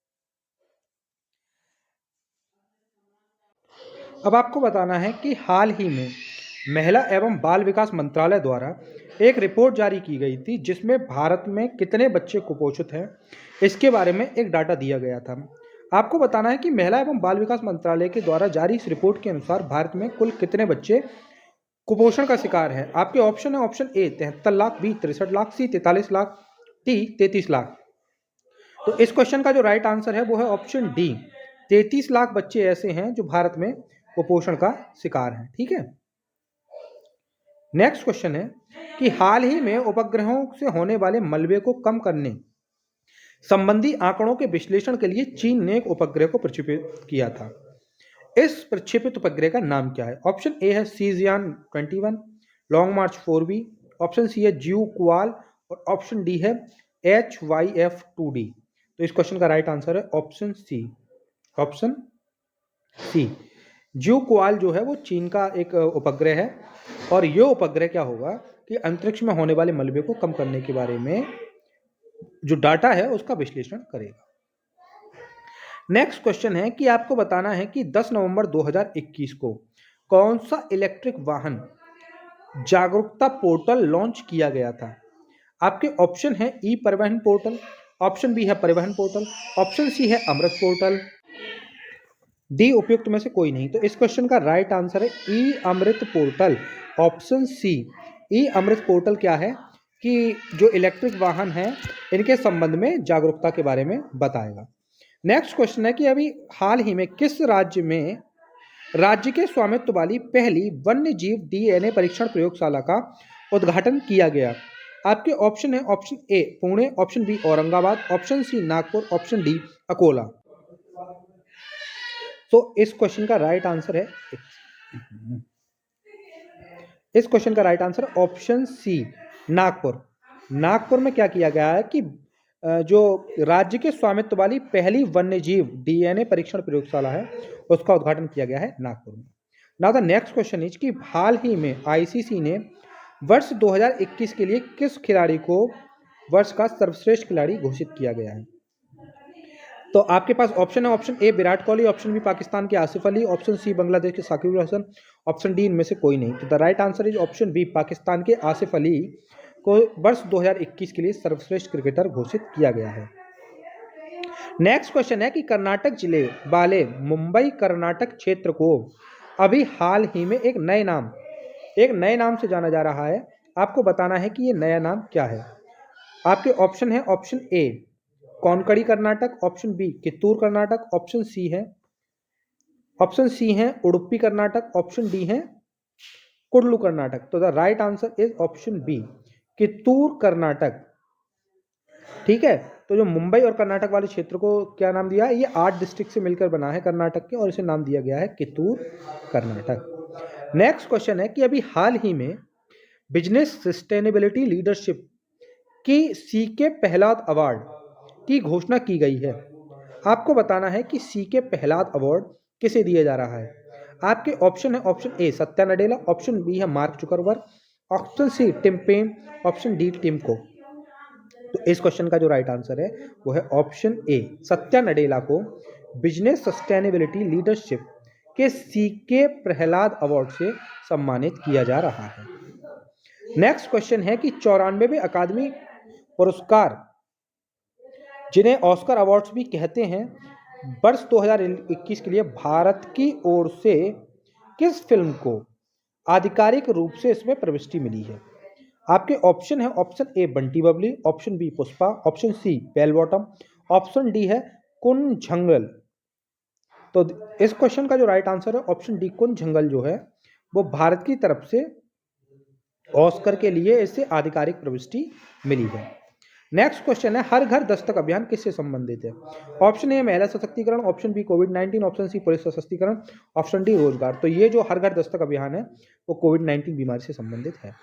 S1: अब आपको बताना है कि हाल ही में महिला एवं बाल विकास मंत्रालय द्वारा एक रिपोर्ट जारी की गई थी जिसमें भारत में कितने बच्चे कुपोषित हैं इसके बारे में एक डाटा दिया गया था। आपको बताना है कि महिला एवं बाल विकास मंत्रालय के द्वारा जारी इस रिपोर्ट के अनुसार भारत में कुल कितने बच्चे कुपोषण का शिकार हैं। आपके ऑप्शन है, option A 73 lakh, B 63 lakh, C 43 lakh, D 33 lakh. तो इस क्वेश्चन का जो राइट आंसर है वो है ऑप्शन डी, 33 लाख बच्चे ऐसे हैं जो भारत में कुपोषण का शिकार हैं, ठीक है। नेक्स्ट क्वेश्चन है कि हाल ही में उपग्रहों से होने वाले मलबे को कम करने संबंधी आंकड़ों के विश्लेषण के लिए चीन ने एक उपग्रह को प्रक्षेपित किया था। इस प्रक्षेपित उपग्रह का नाम क्या है? ऑप्शन ए है सीजियान 21, लॉन्ग मार्च 4B, ऑप्शन सी है जियो क्वाल और ऑप्शन डी है HYF-2D। तो इस क्वेश्चन का राइट आंसर है ऑप्शन सी, ऑप्शन सी। जियो क्वाल जो है वो चीन का एक उपग्रह है और ये उपग्रह क्या होगा कि अंतरिक्ष में होने वाले मलबे को कम करने के बारे में जो डाटा है उसका विश्लेषण करेगा। नेक्स्ट क्वेश्चन है कि आपको बताना है कि 10 नवंबर 2021 को कौन सा इलेक्ट्रिक वाहन जागरूकता पोर्टल लॉन्च किया गया था। आपके ऑप्शन है ई परिवहन पोर्टल, ऑप्शन बी है परिवहन पोर्टल, ऑप्शन सी है अमृत पोर्टल, डी उपयुक्त में से कोई नहीं। तो इस क्वेश्चन का राइट आंसर है ई अमृत पोर्टल, ऑप्शन सी। ई अमृत पोर्टल क्या है कि जो इलेक्ट्रिक वाहन है इनके संबंध में जागरूकता के बारे में बताएगा। नेक्स्ट क्वेश्चन है कि अभी हाल ही में किस राज्य के स्वामित्व वाली पहली वन्य जीव DNA परीक्षण प्रयोगशाला का उद्घाटन किया गया। आपके ऑप्शन है, option A Pune, option B Aurangabad, option C Nagpur, option D Akola. तो इस क्वेश्चन का राइट आंसर है, इस क्वेश्चन का right answer option C Nagpur. Nagpur में क्या किया गया है कि जो राज्य के स्वामित्व वाली पहली वन्यजीव DNA परीक्षण प्रयोगशाला है उसका उद्घाटन किया गया है नागपुर में। Now the next question is कि हाल ही में ICC ने वर्ष 2021 के लिए किस खिलाड़ी को वर्ष का सर्वश्रेष्ठ खिलाड़ी घोषित किया गया है। तो आपके पास ऑप्शन है, option A Virat Kohli, option B Pakistan के आसिफ अली, ऑप्शन सी बांग्लादेश के साकिब अल हसन, ऑप्शन डी इनमें से कोई नहीं। तो the right answer is option B, Pakistan के आसिफ अली को वर्ष 2021 के लिए सर्वश्रेष्ठ क्रिकेटर घोषित किया गया है। नेक्स्ट क्वेश्चन है कि कर्नाटक जिले वाले मुंबई कर्नाटक क्षेत्र को अभी हाल ही में एक नए नाम से जाना जा रहा है। आपको बताना है कि ये नया नाम क्या है। आपके ऑप्शन है, ऑप्शन ए कोनकड़ी Karnataka, option B Kittur Karnataka, option C है उडुपी कर्नाटक, ऑप्शन डी है कुडलू कर्नाटक। तो the right answer is option B Kittur Karnataka, ठीक है। तो जो मुंबई और कर्नाटक वाले क्षेत्र को क्या नाम दिया है, ये 8 डिस्ट्रिक्ट से मिलकर बना है कर्नाटक के और इसे नाम दिया गया है कित्तूर कर्नाटक। नेक्स्ट क्वेश्चन है कि अभी हाल ही में बिजनेस सस्टेनेबिलिटी लीडरशिप की सीके पहलाद अवार्ड की घोषणा की गई है। आपको बताना है कि सीके पहलाद अवार्ड किसे दिया जा रहा है। आपके ऑप्शन है, option A Satya Nadella, option B है Mark Zuckerberg, option C Tim Penn, option D Tim Cook. तो इस क्वेश्चन का जो राइट आंसर है वो है ऑप्शन ए, सत्या नडेला को बिजनेस सस्टेनेबिलिटी लीडरशिप के सीके प्रहलाद अवार्ड से सम्मानित किया जा रहा है। नेक्स्ट क्वेश्चन है कि 94वें अकादमी पुरस्कार जिन्हें ऑस्कर अवार्ड्स भी कहते हैं वर्ष 2021 के लिए भारत की ओर से किस फिल्म को आधिकारिक रूप से इसमें प्रविष्टि मिली है। आपके ऑप्शन है, option A Bunty Babli, option B Pushpa, option C bell bottom, option D है कुन झंगल। तो इस क्वेश्चन का जो राइट आंसर है ऑप्शन डी कुन झंगल जो है वो भारत की तरफ से ऑस्कर के लिए इसे आधिकारिक प्रविष्टि मिली है। नेक्स्ट क्वेश्चन है हर घर दस्तक अभियान किससे संबंधित है। ऑप्शन ए महिला सशक्तिकरण, ऑप्शन बी कोविड-19, ऑप्शन सी पुलिस सशक्तिकरण, ऑप्शन डी रोजगार। तो ये जो हर घर दस्तक अभियान है वो कोविड-19 बीमारी से संबंधित है।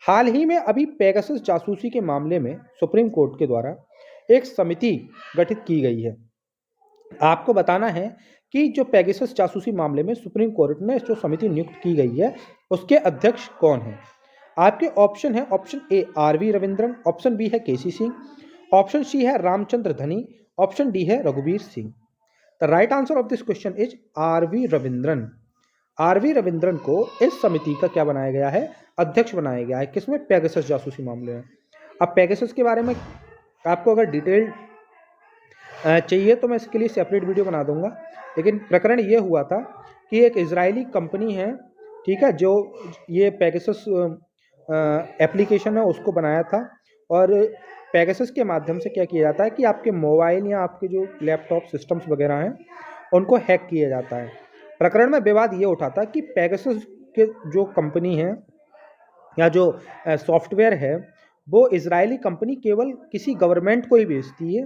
S1: हाल ही में अभी पेगासस जासूसी के मामले में सुप्रीम कोर्ट के द्वारा एक समिति गठित की गई है। आपको बताना है कि जो पेगासस जासूसी मामले में सुप्रीम कोर्ट ने जो समिति नियुक्त की गई है उसके अध्यक्ष कौन है। आपके ऑप्शन है, option A RV Ravindran, option B है केसी सिंह, ऑप्शन सी है रामचंद्र धनी, ऑप्शन डी है रघुवीर Singh. The right answer of this question is RV Ravindran. RV Ravindran को इस समिति का क्या बनाया गया है, अध्यक्ष बनाया गया है। किसमें, पेगासस जासूसी मामले में। अब पेगासस के बारे में आपको अगर डिटेल चाहिए तो मैं इसके लिए सेपरेट वीडियो बना दूंगा, लेकिन प्रकरण ये हुआ था कि एक इजरायली कंपनी है, ठीक है, जो ये पेगासस एप्लीकेशन है उसको बनाया था, और पेगासस के माध्यम से क्या किया जाता है कि आपके मोबाइल या आपके जो लैपटॉप सिस्टम्स वगैरह हैं उनको हैक किया जाता है। प्रकरण में विवाद ये उठा था कि पेगासस के जो कंपनी है या जो सॉफ्टवेयर है वो इजरायली कंपनी केवल किसी गवर्नमेंट को ही बेचती है,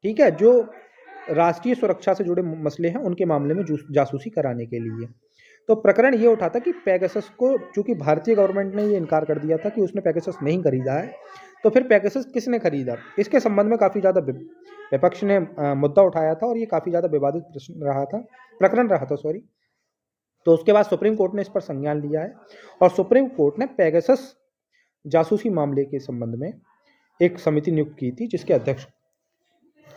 S1: ठीक है, जो राष्ट्रीय सुरक्षा से जुड़े मसले हैं उनके मामले में जासूसी कराने के लिए। तो प्रकरण ये उठा था कि पेगासस को, चूंकि भारतीय गवर्नमेंट ने ये इनकार कर दिया था कि उसने पेगासस नहीं खरीदा है, तो फिर पेगासस किसने खरीदा, इसके संबंध में काफ़ी ज़्यादा विपक्ष ने मुद्दा उठाया था और ये काफ़ी ज़्यादा विवादित प्रकरण रहा था सॉरी। तो उसके बाद सुप्रीम कोर्ट ने इस पर संज्ञान लिया है और सुप्रीम कोर्ट ने पेगासस जासूसी मामले के संबंध में एक समिति नियुक्त की थी जिसके अध्यक्ष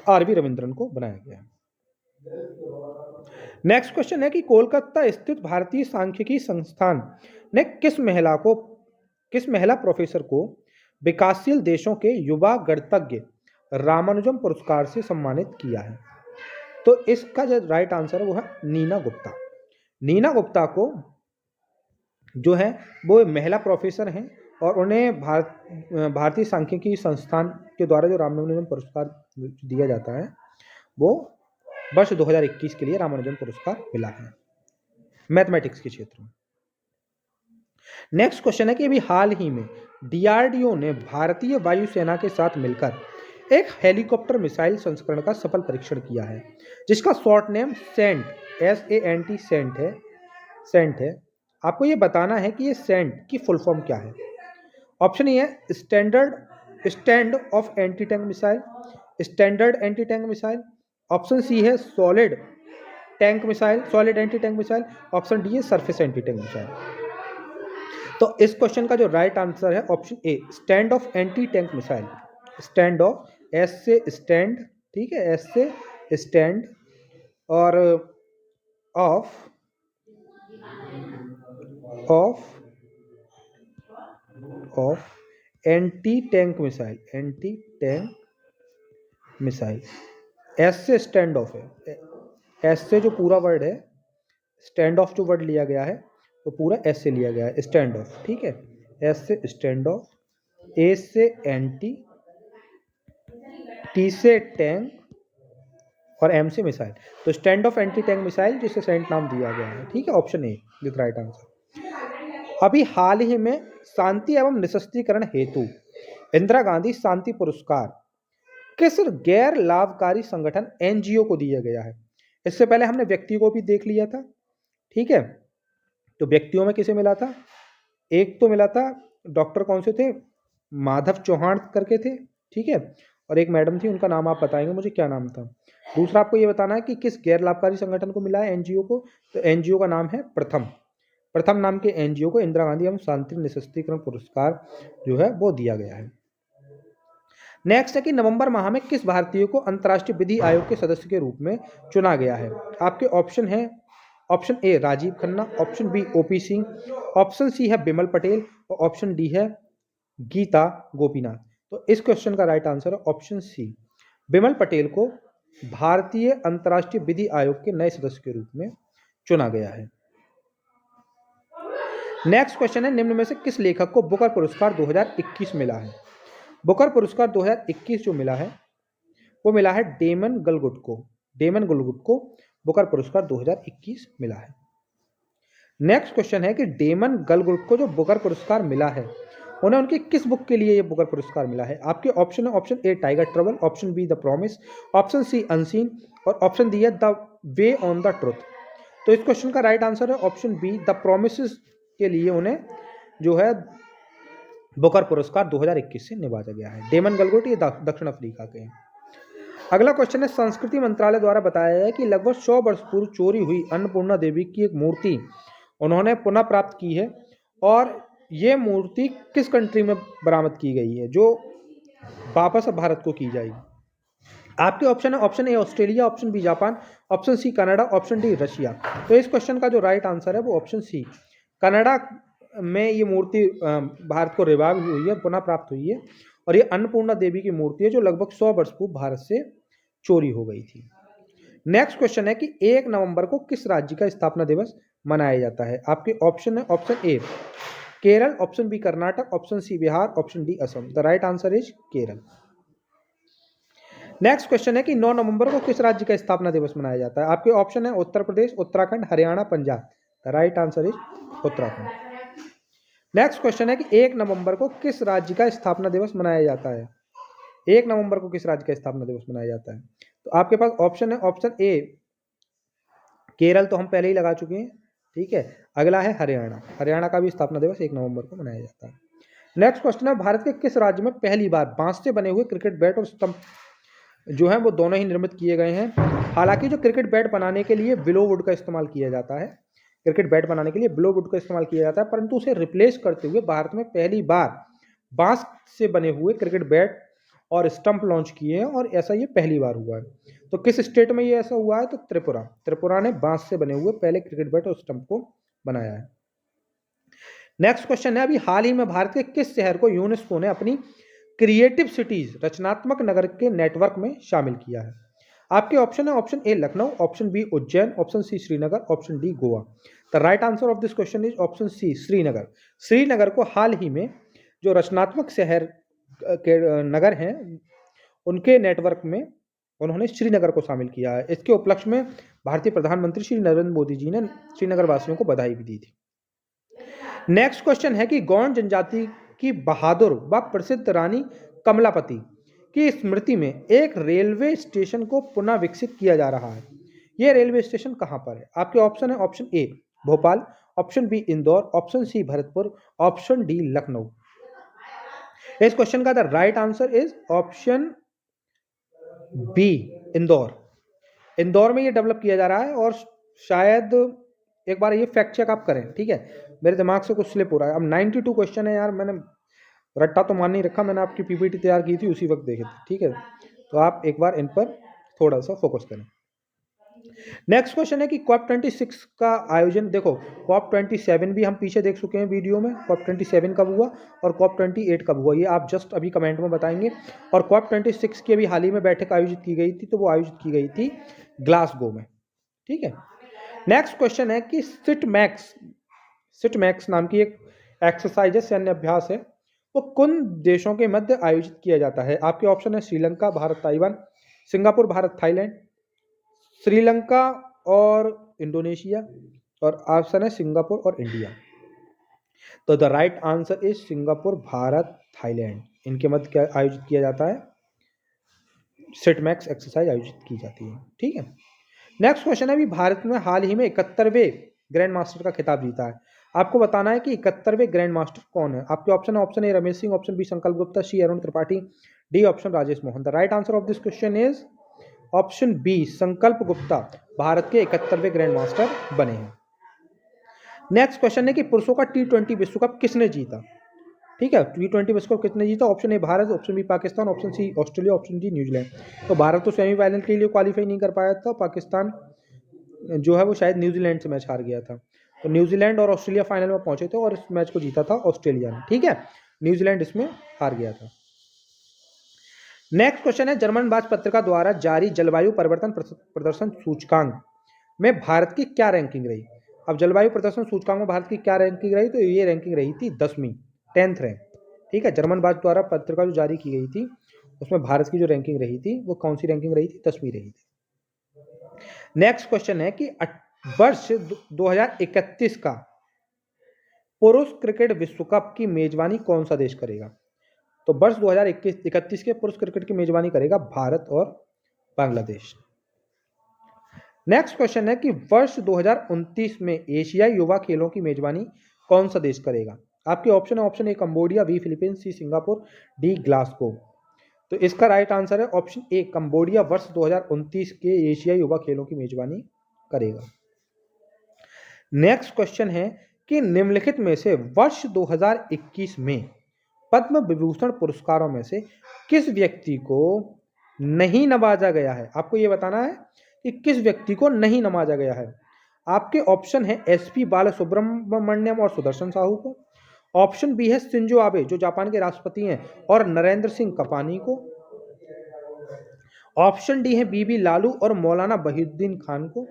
S1: आरवी रविंद्रन को बनाया गया। नेक्स्ट क्वेश्चन है कि कोलकाता स्थित भारतीय सांख्यिकी संस्थान ने किस महिला प्रोफेसर को विकासशील देशों के युवा गणितज्ञ रामानुजम पुरस्कार से सम्मानित किया है। तो इसका जो राइट आंसर है वो है नीना गुप्ता। नीना गुप्ता को जो है वो महिला प्रोफेसर हैं और उन्हें भारतीय सांख्यिकी संस्थान के द्वारा जो रामानुजम पुरस्कार दिया जाता है वो वर्ष 2021 के लिए रामानुजम पुरस्कार मिला है मैथमेटिक्स के क्षेत्र में। नेक्स्ट क्वेश्चन है कि अभी हाल ही में डीआरडीओ ने भारतीय वायुसेना के साथ मिलकर एक हेलीकॉप्टर मिसाइल संस्करण का सफल परीक्षण किया है जिसका short name SANT SANT SANT है। आपको ये बताना है कि ये सेंट की फुल फॉर्म क्या है। ऑप्शन ए है stand off anti tank missile, standard anti tank missile, option C है solid anti tank missile, option D है सरफेस एंटी टैंक मिसाइल। तो इस क्वेश्चन का जो राइट आंसर है option A stand off anti tank missile. Stand off, S से stand, ठीक है, एस से स्टैंड और off anti tank missile, S से स्टैंड ऑफ है, एस से जो पूरा वर्ड है, स्टैंड ऑफ जो वर्ड लिया गया है वो पूरा एस से लिया गया है, स्टैंड ऑफ, ठीक है, एस से स्टैंड ऑफ, ए से एंटी, टी से टैंक और एम से मिसाइल। तो stand off anti tank missile जिसे सेंट नाम दिया गया है, ठीक है, option A with right answer. अभी हाल ही में शांति एवं निशस्त्रीकरण हेतु इंदिरा गांधी शांति पुरस्कार किस गैर लाभकारी संगठन NGO को दिया गया है। इससे पहले हमने व्यक्तियों को भी देख लिया था, ठीक है, तो व्यक्तियों में किसे मिला था, एक तो मिला था डॉक्टर कौन से थे, माधव चौहान करके थे, ठीक है, और एक मैडम थी, उनका नाम आप बताएंगे मुझे क्या नाम था। दूसरा आपको ये बताना है कि किस गैर लाभकारी संगठन को मिला है NGO को, तो NGO का नाम है प्रथम नाम के NGO को इंदिरा गांधी एवं शांति निशस्त्रीकरण पुरस्कार जो है वो दिया गया है। नेक्स्ट है कि नवंबर माह में किस भारतीय को अंतर्राष्ट्रीय विधि आयोग के सदस्य के रूप में चुना गया है। आपके ऑप्शन है, option A Rajiv Khanna, option B OP Singh, option C है बिमल पटेल और ऑप्शन डी है गीता गोपीनाथ। तो इस क्वेश्चन का राइट आंसर है ऑप्शन सी, बिमल पटेल को भारतीय अंतर्राष्ट्रीय विधि आयोग के नए सदस्य के रूप में चुना गया है। नेक्स्ट क्वेश्चन है निम्न में से किस लेखक को बुकर पुरस्कार 2021 मिला है। बुकर पुरस्कार 2021 जो मिला है वो मिला है डेमन गलगुट को बुकर पुरस्कार 2021 मिला है। नेक्स्ट क्वेश्चन है कि डेमन गलगुट को जो बुकर पुरस्कार मिला है उन्हें उनकी किस बुक के लिए ये बुकर पुरस्कार मिला है। आपके ऑप्शन है, option A tiger trouble, option B the promise, option C unseen और ऑप्शन डी है the way on the truth. तो इस क्वेश्चन का राइट आंसर है ऑप्शन बी द प्रॉमिस के लिए उन्हें जो है बुकर पुरस्कार 2021 से नवाजा गया है। डेमन गलगुट ये दक्षिण अफ्रीका के हैं। अगला क्वेश्चन है संस्कृति मंत्रालय द्वारा बताया है कि लगभग 100 वर्ष पूर्व चोरी हुई अन्नपूर्णा देवी की एक मूर्ति उन्होंने पुनः प्राप्त की है और ये मूर्ति किस कंट्री में बरामद की गई है जो वापस अब भारत को की जाएगी? आपके ऑप्शन है, option A Australia, option B Japan, option C Canada, option D Russia. तो इस क्वेश्चन का जो राइट आंसर है वो ऑप्शन सी कनाडा में ये मूर्ति भारत को रिवाइव हुई है, पुनः प्राप्त हुई है। और ये अन्नपूर्णा देवी की मूर्ति है जो लगभग 100 वर्ष पूर्व भारत से चोरी हो गई थी। नेक्स्ट क्वेश्चन है कि 1 नवंबर को किस राज्य का स्थापना दिवस मनाया जाता है? आपके ऑप्शन है, option A Kerala, option B Karnataka, option C Bihar, option D Assam. The right answer is Kerala. Next question है कि 9 नवंबर को किस राज्य का स्थापना दिवस मनाया जाता है? आपके ऑप्शन है Uttar Pradesh, Uttarakhand, Haryana, Punjab. The right answer is Uttarakhand. Next question है कि 1 नवंबर को किस राज्य का स्थापना दिवस मनाया जाता है? 1 नवंबर को किस राज्य का स्थापना दिवस मनाया जाता है? तो आपके पास ऑप्शन है, ऑप्शन ए केरल तो हम पहले ही लगा चुके हैं, ठीक है। अगला है हरियाणा, हरियाणा का भी स्थापना दिवस 1 नवंबर को मनाया जाता है। नेक्स्ट क्वेश्चन है भारत के किस राज्य में पहली बार बांस से बने हुए क्रिकेट बैट और स्टंप जो है वो दोनों ही निर्मित किए गए हैं? हालांकि जो क्रिकेट बैट बनाने के लिए विलो वुड का इस्तेमाल किया जाता है, क्रिकेट बैट बनाने के लिए विलो वुड का इस्तेमाल किया जाता है, परंतु उसे रिप्लेस करते हुए भारत में पहली बार बांस से बने हुए क्रिकेट बैट और स्टंप लॉन्च किए हैं और ऐसा ये पहली बार हुआ है। तो किस स्टेट में ये ऐसा हुआ है? तो त्रिपुरा, त्रिपुरा ने बांस से बने हुए पहले क्रिकेट बैट और स्टंप को बनाया है। नेक्स्ट क्वेश्चन है, अभी हाल ही में भारत के किस शहर को यूनेस्को ने अपनी क्रिएटिव सिटीज रचनात्मक नगर के नेटवर्क में शामिल किया है? आपके ऑप्शन है, option A Lucknow, option B Ujjain, option C Srinagar, option D Goa. The right answer of this question is option C Srinagar. Srinagar को हाल ही में जो रचनात्मक शहर के नगर हैं उनके नेटवर्क में उन्होंने श्रीनगर को शामिल किया है। इसके उपलक्ष्य में भारतीय प्रधानमंत्री श्री नरेंद्र मोदी जी ने श्रीनगर वासियों को बधाई भी दी थी। नेक्स्ट क्वेश्चन है कि गौंड जनजाति की बहादुर व प्रसिद्ध रानी कमलापति की स्मृति में एक रेलवे स्टेशन को पुनः विकसित किया जा रहा है। यह रेलवे स्टेशन कहां पर है? आपके ऑप्शन है, option A Bhopal, option B Indore, option C Bharatpur, option D Lucknow. इस क्वेश्चन का the right answer is option B Indore. Indore में ये डेवलप किया जा रहा है और शायद एक बार ये फैक्ट चेक आप करें, ठीक है। मेरे दिमाग से कुछ स्लिप हो रहा है। अब 92 क्वेश्चन है यार, मैंने रट्टा तो मान नहीं रखा, मैंने आपकी पीपीटी तैयार की थी उसी वक्त देखे थे, ठीक है। तो आप एक बार इन पर थोड़ा सा फोकस करें। नेक्स्ट क्वेश्चन है कि कॉप 26 का आयोजन, देखो कॉप 27 भी हम पीछे देख चुके हैं वीडियो में, कॉप 27 कब हुआ और कॉप 28 कब हुआ, ये आप जस्ट अभी कमेंट में बताएंगे। और कॉप 26 की अभी हाल ही में बैठक आयोजित की गई थी, तो वो आयोजित की गई थी ग्लासगो में, ठीक है। नेक्स्ट क्वेश्चन है कि सिटमैक्स नाम की एक एक्सरसाइज है, सैन्य अभ्यास है, वो किन देशों के मध्य आयोजित किया जाता है? आपके ऑप्शन है Sri Lanka, Bharat, Taiwan, Singapore, Bharat, Thailand, Sri Lanka और इंडोनेशिया, और ऑप्शन है सिंगापुर और इंडिया। तो the right answer is Singapore, Bharat, Thailand, इनके मध्य क्या आयोजित किया जाता है? सिटमैक्स एक्सरसाइज आयोजित की जाती है, ठीक है। नेक्स्ट क्वेश्चन है, अभी भारत में हाल ही में 71वें ग्रैंड मास्टर का खिताब जीता है। आपको बताना है कि 71वें ग्रैंड मास्टर कौन है। आपके ऑप्शन है, option A Ramesh Singh, option B Sankalp Gupta, C Arun Tripathi, D option Rajesh Mohan. The right answer of this question is option B Sankalp Gupta Bharat के 71वें ग्रैंड मास्टर बने हैं। नेक्स्ट क्वेश्चन है कि पुरुषों का T20 विश्व कप किसने जीता? ठीक है, T20 विश्व कप किसने जीता? Option A Bharat, option B Pakistan, option C Australia, option D New Zealand. तो भारत तो सेमीफाइनल के लिए क्वालिफाई नहीं कर पाया था, पाकिस्तान जो है वो शायद न्यूजीलैंड से मैच हार गया था। तो न्यूजीलैंड और ऑस्ट्रेलिया फाइनल में पहुंचे थे और इस मैच को जीता था ऑस्ट्रेलिया ने, ठीक है। न्यूजीलैंड इसमें हार गया था। नेक्स्ट क्वेश्चन है, जर्मन बाज पत्रिका द्वारा जारी जलवायु परिवर्तन प्रदर्शन सूचकांक में भारत की क्या रैंकिंग रही? अब जलवायु प्रदर्शन सूचकांक में भारत की क्या रैंकिंग रही? तो ये रैंकिंग रही थी 10वीं, 10th रैंक, ठीक है। जर्मन बाज द्वारा पत्रिका जो जारी की गई थी उसमें भारत की जो रैंकिंग रही थी वो कौन सी रैंकिंग रही थी? 10वीं रही थी। नेक्स्ट क्वेश्चन है कि वर्ष 2031 का पुरुष क्रिकेट विश्व कप की मेजबानी कौन सा देश करेगा? तो वर्ष 2031 के पुरुष क्रिकेट की मेजबानी करेगा भारत और बांग्लादेश। नेक्स्ट क्वेश्चन है कि वर्ष 2029 में एशियाई युवा खेलों की मेजबानी कौन सा देश करेगा? आपके ऑप्शन है, option A Cambodia, B Philippines, C Singapore, D Glasgow. तो इसका राइट आंसर है ऑप्शन ए कंबोडिया वर्ष 2029 के एशियाई युवा खेलों की मेजबानी करेगा। नेक्स्ट क्वेश्चन है कि निम्नलिखित में से वर्ष 2021 में पद्म विभूषण पुरस्कारों में से किस व्यक्ति को नहीं नवाजा गया है। आपको ये बताना है कि किस व्यक्ति को नहीं नवाजा गया है। आपके ऑप्शन है एसपी बालासुब्रमण्यम और सुदर्शन साहू को। ऑप्शन बी है शिंजो आबे जो जापान के राष्ट्रपति हैं और नरेंद्र सिंह कपानी को। ऑप्शन डी है बीबी लालू और मौलाना वहीदुद्दीन खान को।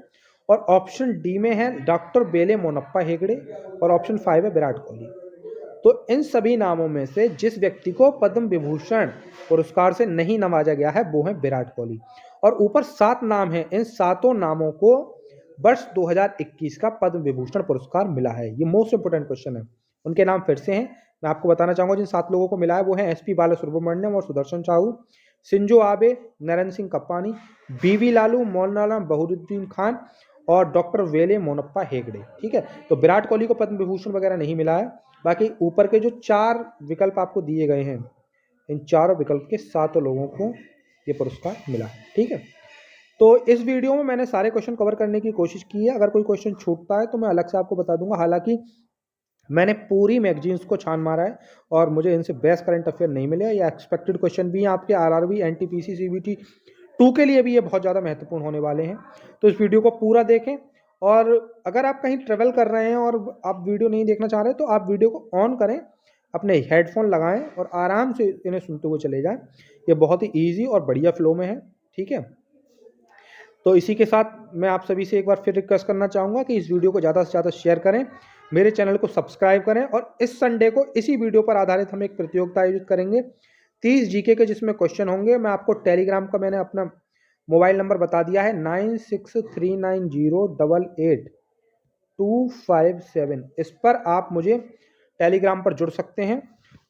S1: और ऑप्शन डी में है डॉक्टर बेले मोनप्पा हेगड़े। और ऑप्शन 5 है विराट कोहली। तो इन सभी नामों में से जिस व्यक्ति को पद्म विभूषण पुरस्कार से नहीं नवाजा गया है वो है विराट कोहली। और ऊपर 7 नाम हैं, इन 7 नामों को वर्ष 2021 का पद्म विभूषण पुरस्कार मिला है। ये मोस्ट इंपोर्टेंट क्वेश्चन है। उनके नाम फिर से हैं, मैं आपको बताना चाहूंगा। जिन 7 लोगों को मिला है वो है एसपी बालासुब्रमण्यम और सुदर्शन साहू, शिंजो आबे, नरेंद्र सिंह कप्पानी, बीबी लालू, मौलाना वहीदुद्दीन खान और डॉक्टर वेले मोनप्पा हेगड़े। ठीक है, तो विराट कोहली को पद्म विभूषण वगैरह नहीं मिला है। बाकी ऊपर के जो 4 विकल्प आपको दिए गए हैं, इन चारों विकल्प के 7 लोगों को ये पुरस्कार मिला है। ठीक है, तो इस वीडियो में मैंने सारे क्वेश्चन कवर करने की कोशिश की है। अगर कोई क्वेश्चन छूटता है तो मैं अलग से आपको बता दूंगा। हालांकि मैंने पूरी मैगजीन्स को छान मारा है और मुझे इनसे बेस्ट करंट अफेयर नहीं मिले। ये एक्सपेक्टेड क्वेश्चन भी हैं आपके आरआरबी, एनटीपीसी, सीबीटी 2 के लिए भी ये बहुत ज़्यादा महत्वपूर्ण होने वाले हैं। तो इस वीडियो को पूरा देखें। और अगर आप कहीं ट्रेवल कर रहे हैं और आप वीडियो नहीं देखना चाह रहे तो आप वीडियो को ऑन करें, अपने हेडफोन लगाएं और आराम से इन्हें सुनते हुए चले जाएं। ये बहुत ही ईजी और बढ़िया फ्लो में है। ठीक है, तो इसी के साथ मैं आप सभी से एक बार फिर रिक्वेस्ट करना चाहूँगा कि इस वीडियो को ज़्यादा से ज़्यादा शेयर करें, मेरे चैनल को सब्सक्राइब करें। और इस संडे को इसी वीडियो पर आधारित हम एक प्रतियोगिता आयोजित करेंगे 30 जीके के, जिसमें क्वेश्चन होंगे। मैं आपको टेलीग्राम का मैंने अपना मोबाइल नंबर बता दिया है 9639088257। इस पर आप मुझे टेलीग्राम पर जुड़ सकते हैं।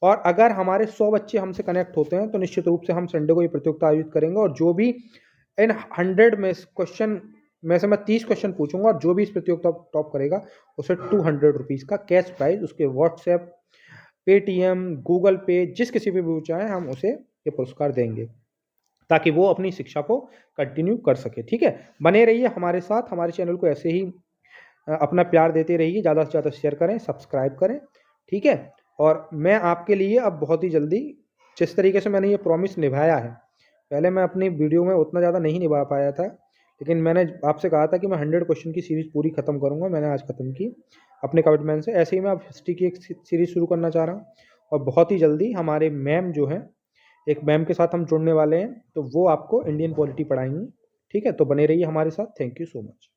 S1: और अगर हमारे 100 बच्चे हमसे कनेक्ट होते हैं तो निश्चित रूप से हम संडे को ये प्रतियोगिता आयोजित करेंगे। और जो भी इन 100 में क्वेश्चन में से मैं 30 क्वेश्चन पूछूंगा और जो भी इस प्रतियोगिता टॉप करेगा उसे 200 रुपीज़ का कैश प्राइज उसके व्हाट्सएप, पेटीएम, गूगल पे, जिस किसी पे भी चाहे हम उसे ये पुरस्कार देंगे ताकि वो अपनी शिक्षा को कंटिन्यू कर सके। ठीक है, बने रहिए हमारे साथ, हमारे चैनल को ऐसे ही अपना प्यार देते रहिए, ज़्यादा से ज़्यादा शेयर करें, सब्सक्राइब करें। ठीक है, और मैं आपके लिए अब बहुत ही जल्दी, जिस तरीके से मैंने ये प्रॉमिस निभाया है, पहले मैं अपनी वीडियो में उतना ज़्यादा नहीं निभा पाया था, लेकिन मैंने आपसे कहा था कि मैं 100 क्वेश्चन की सीरीज़ पूरी खत्म करूँगा। मैंने आज खत्म की अपने कमिटमेंट से। ऐसे ही मैं अब हिस्ट्री की एक सीरीज़ शुरू करना चाह रहा हूँ और बहुत ही जल्दी हमारे मैम जो हैं, एक मैम के साथ हम जुड़ने वाले हैं, तो वो आपको इंडियन पॉलिटी पढ़ाएंगी। ठीक है, तो बने रहिए हमारे साथ। Thank you so much.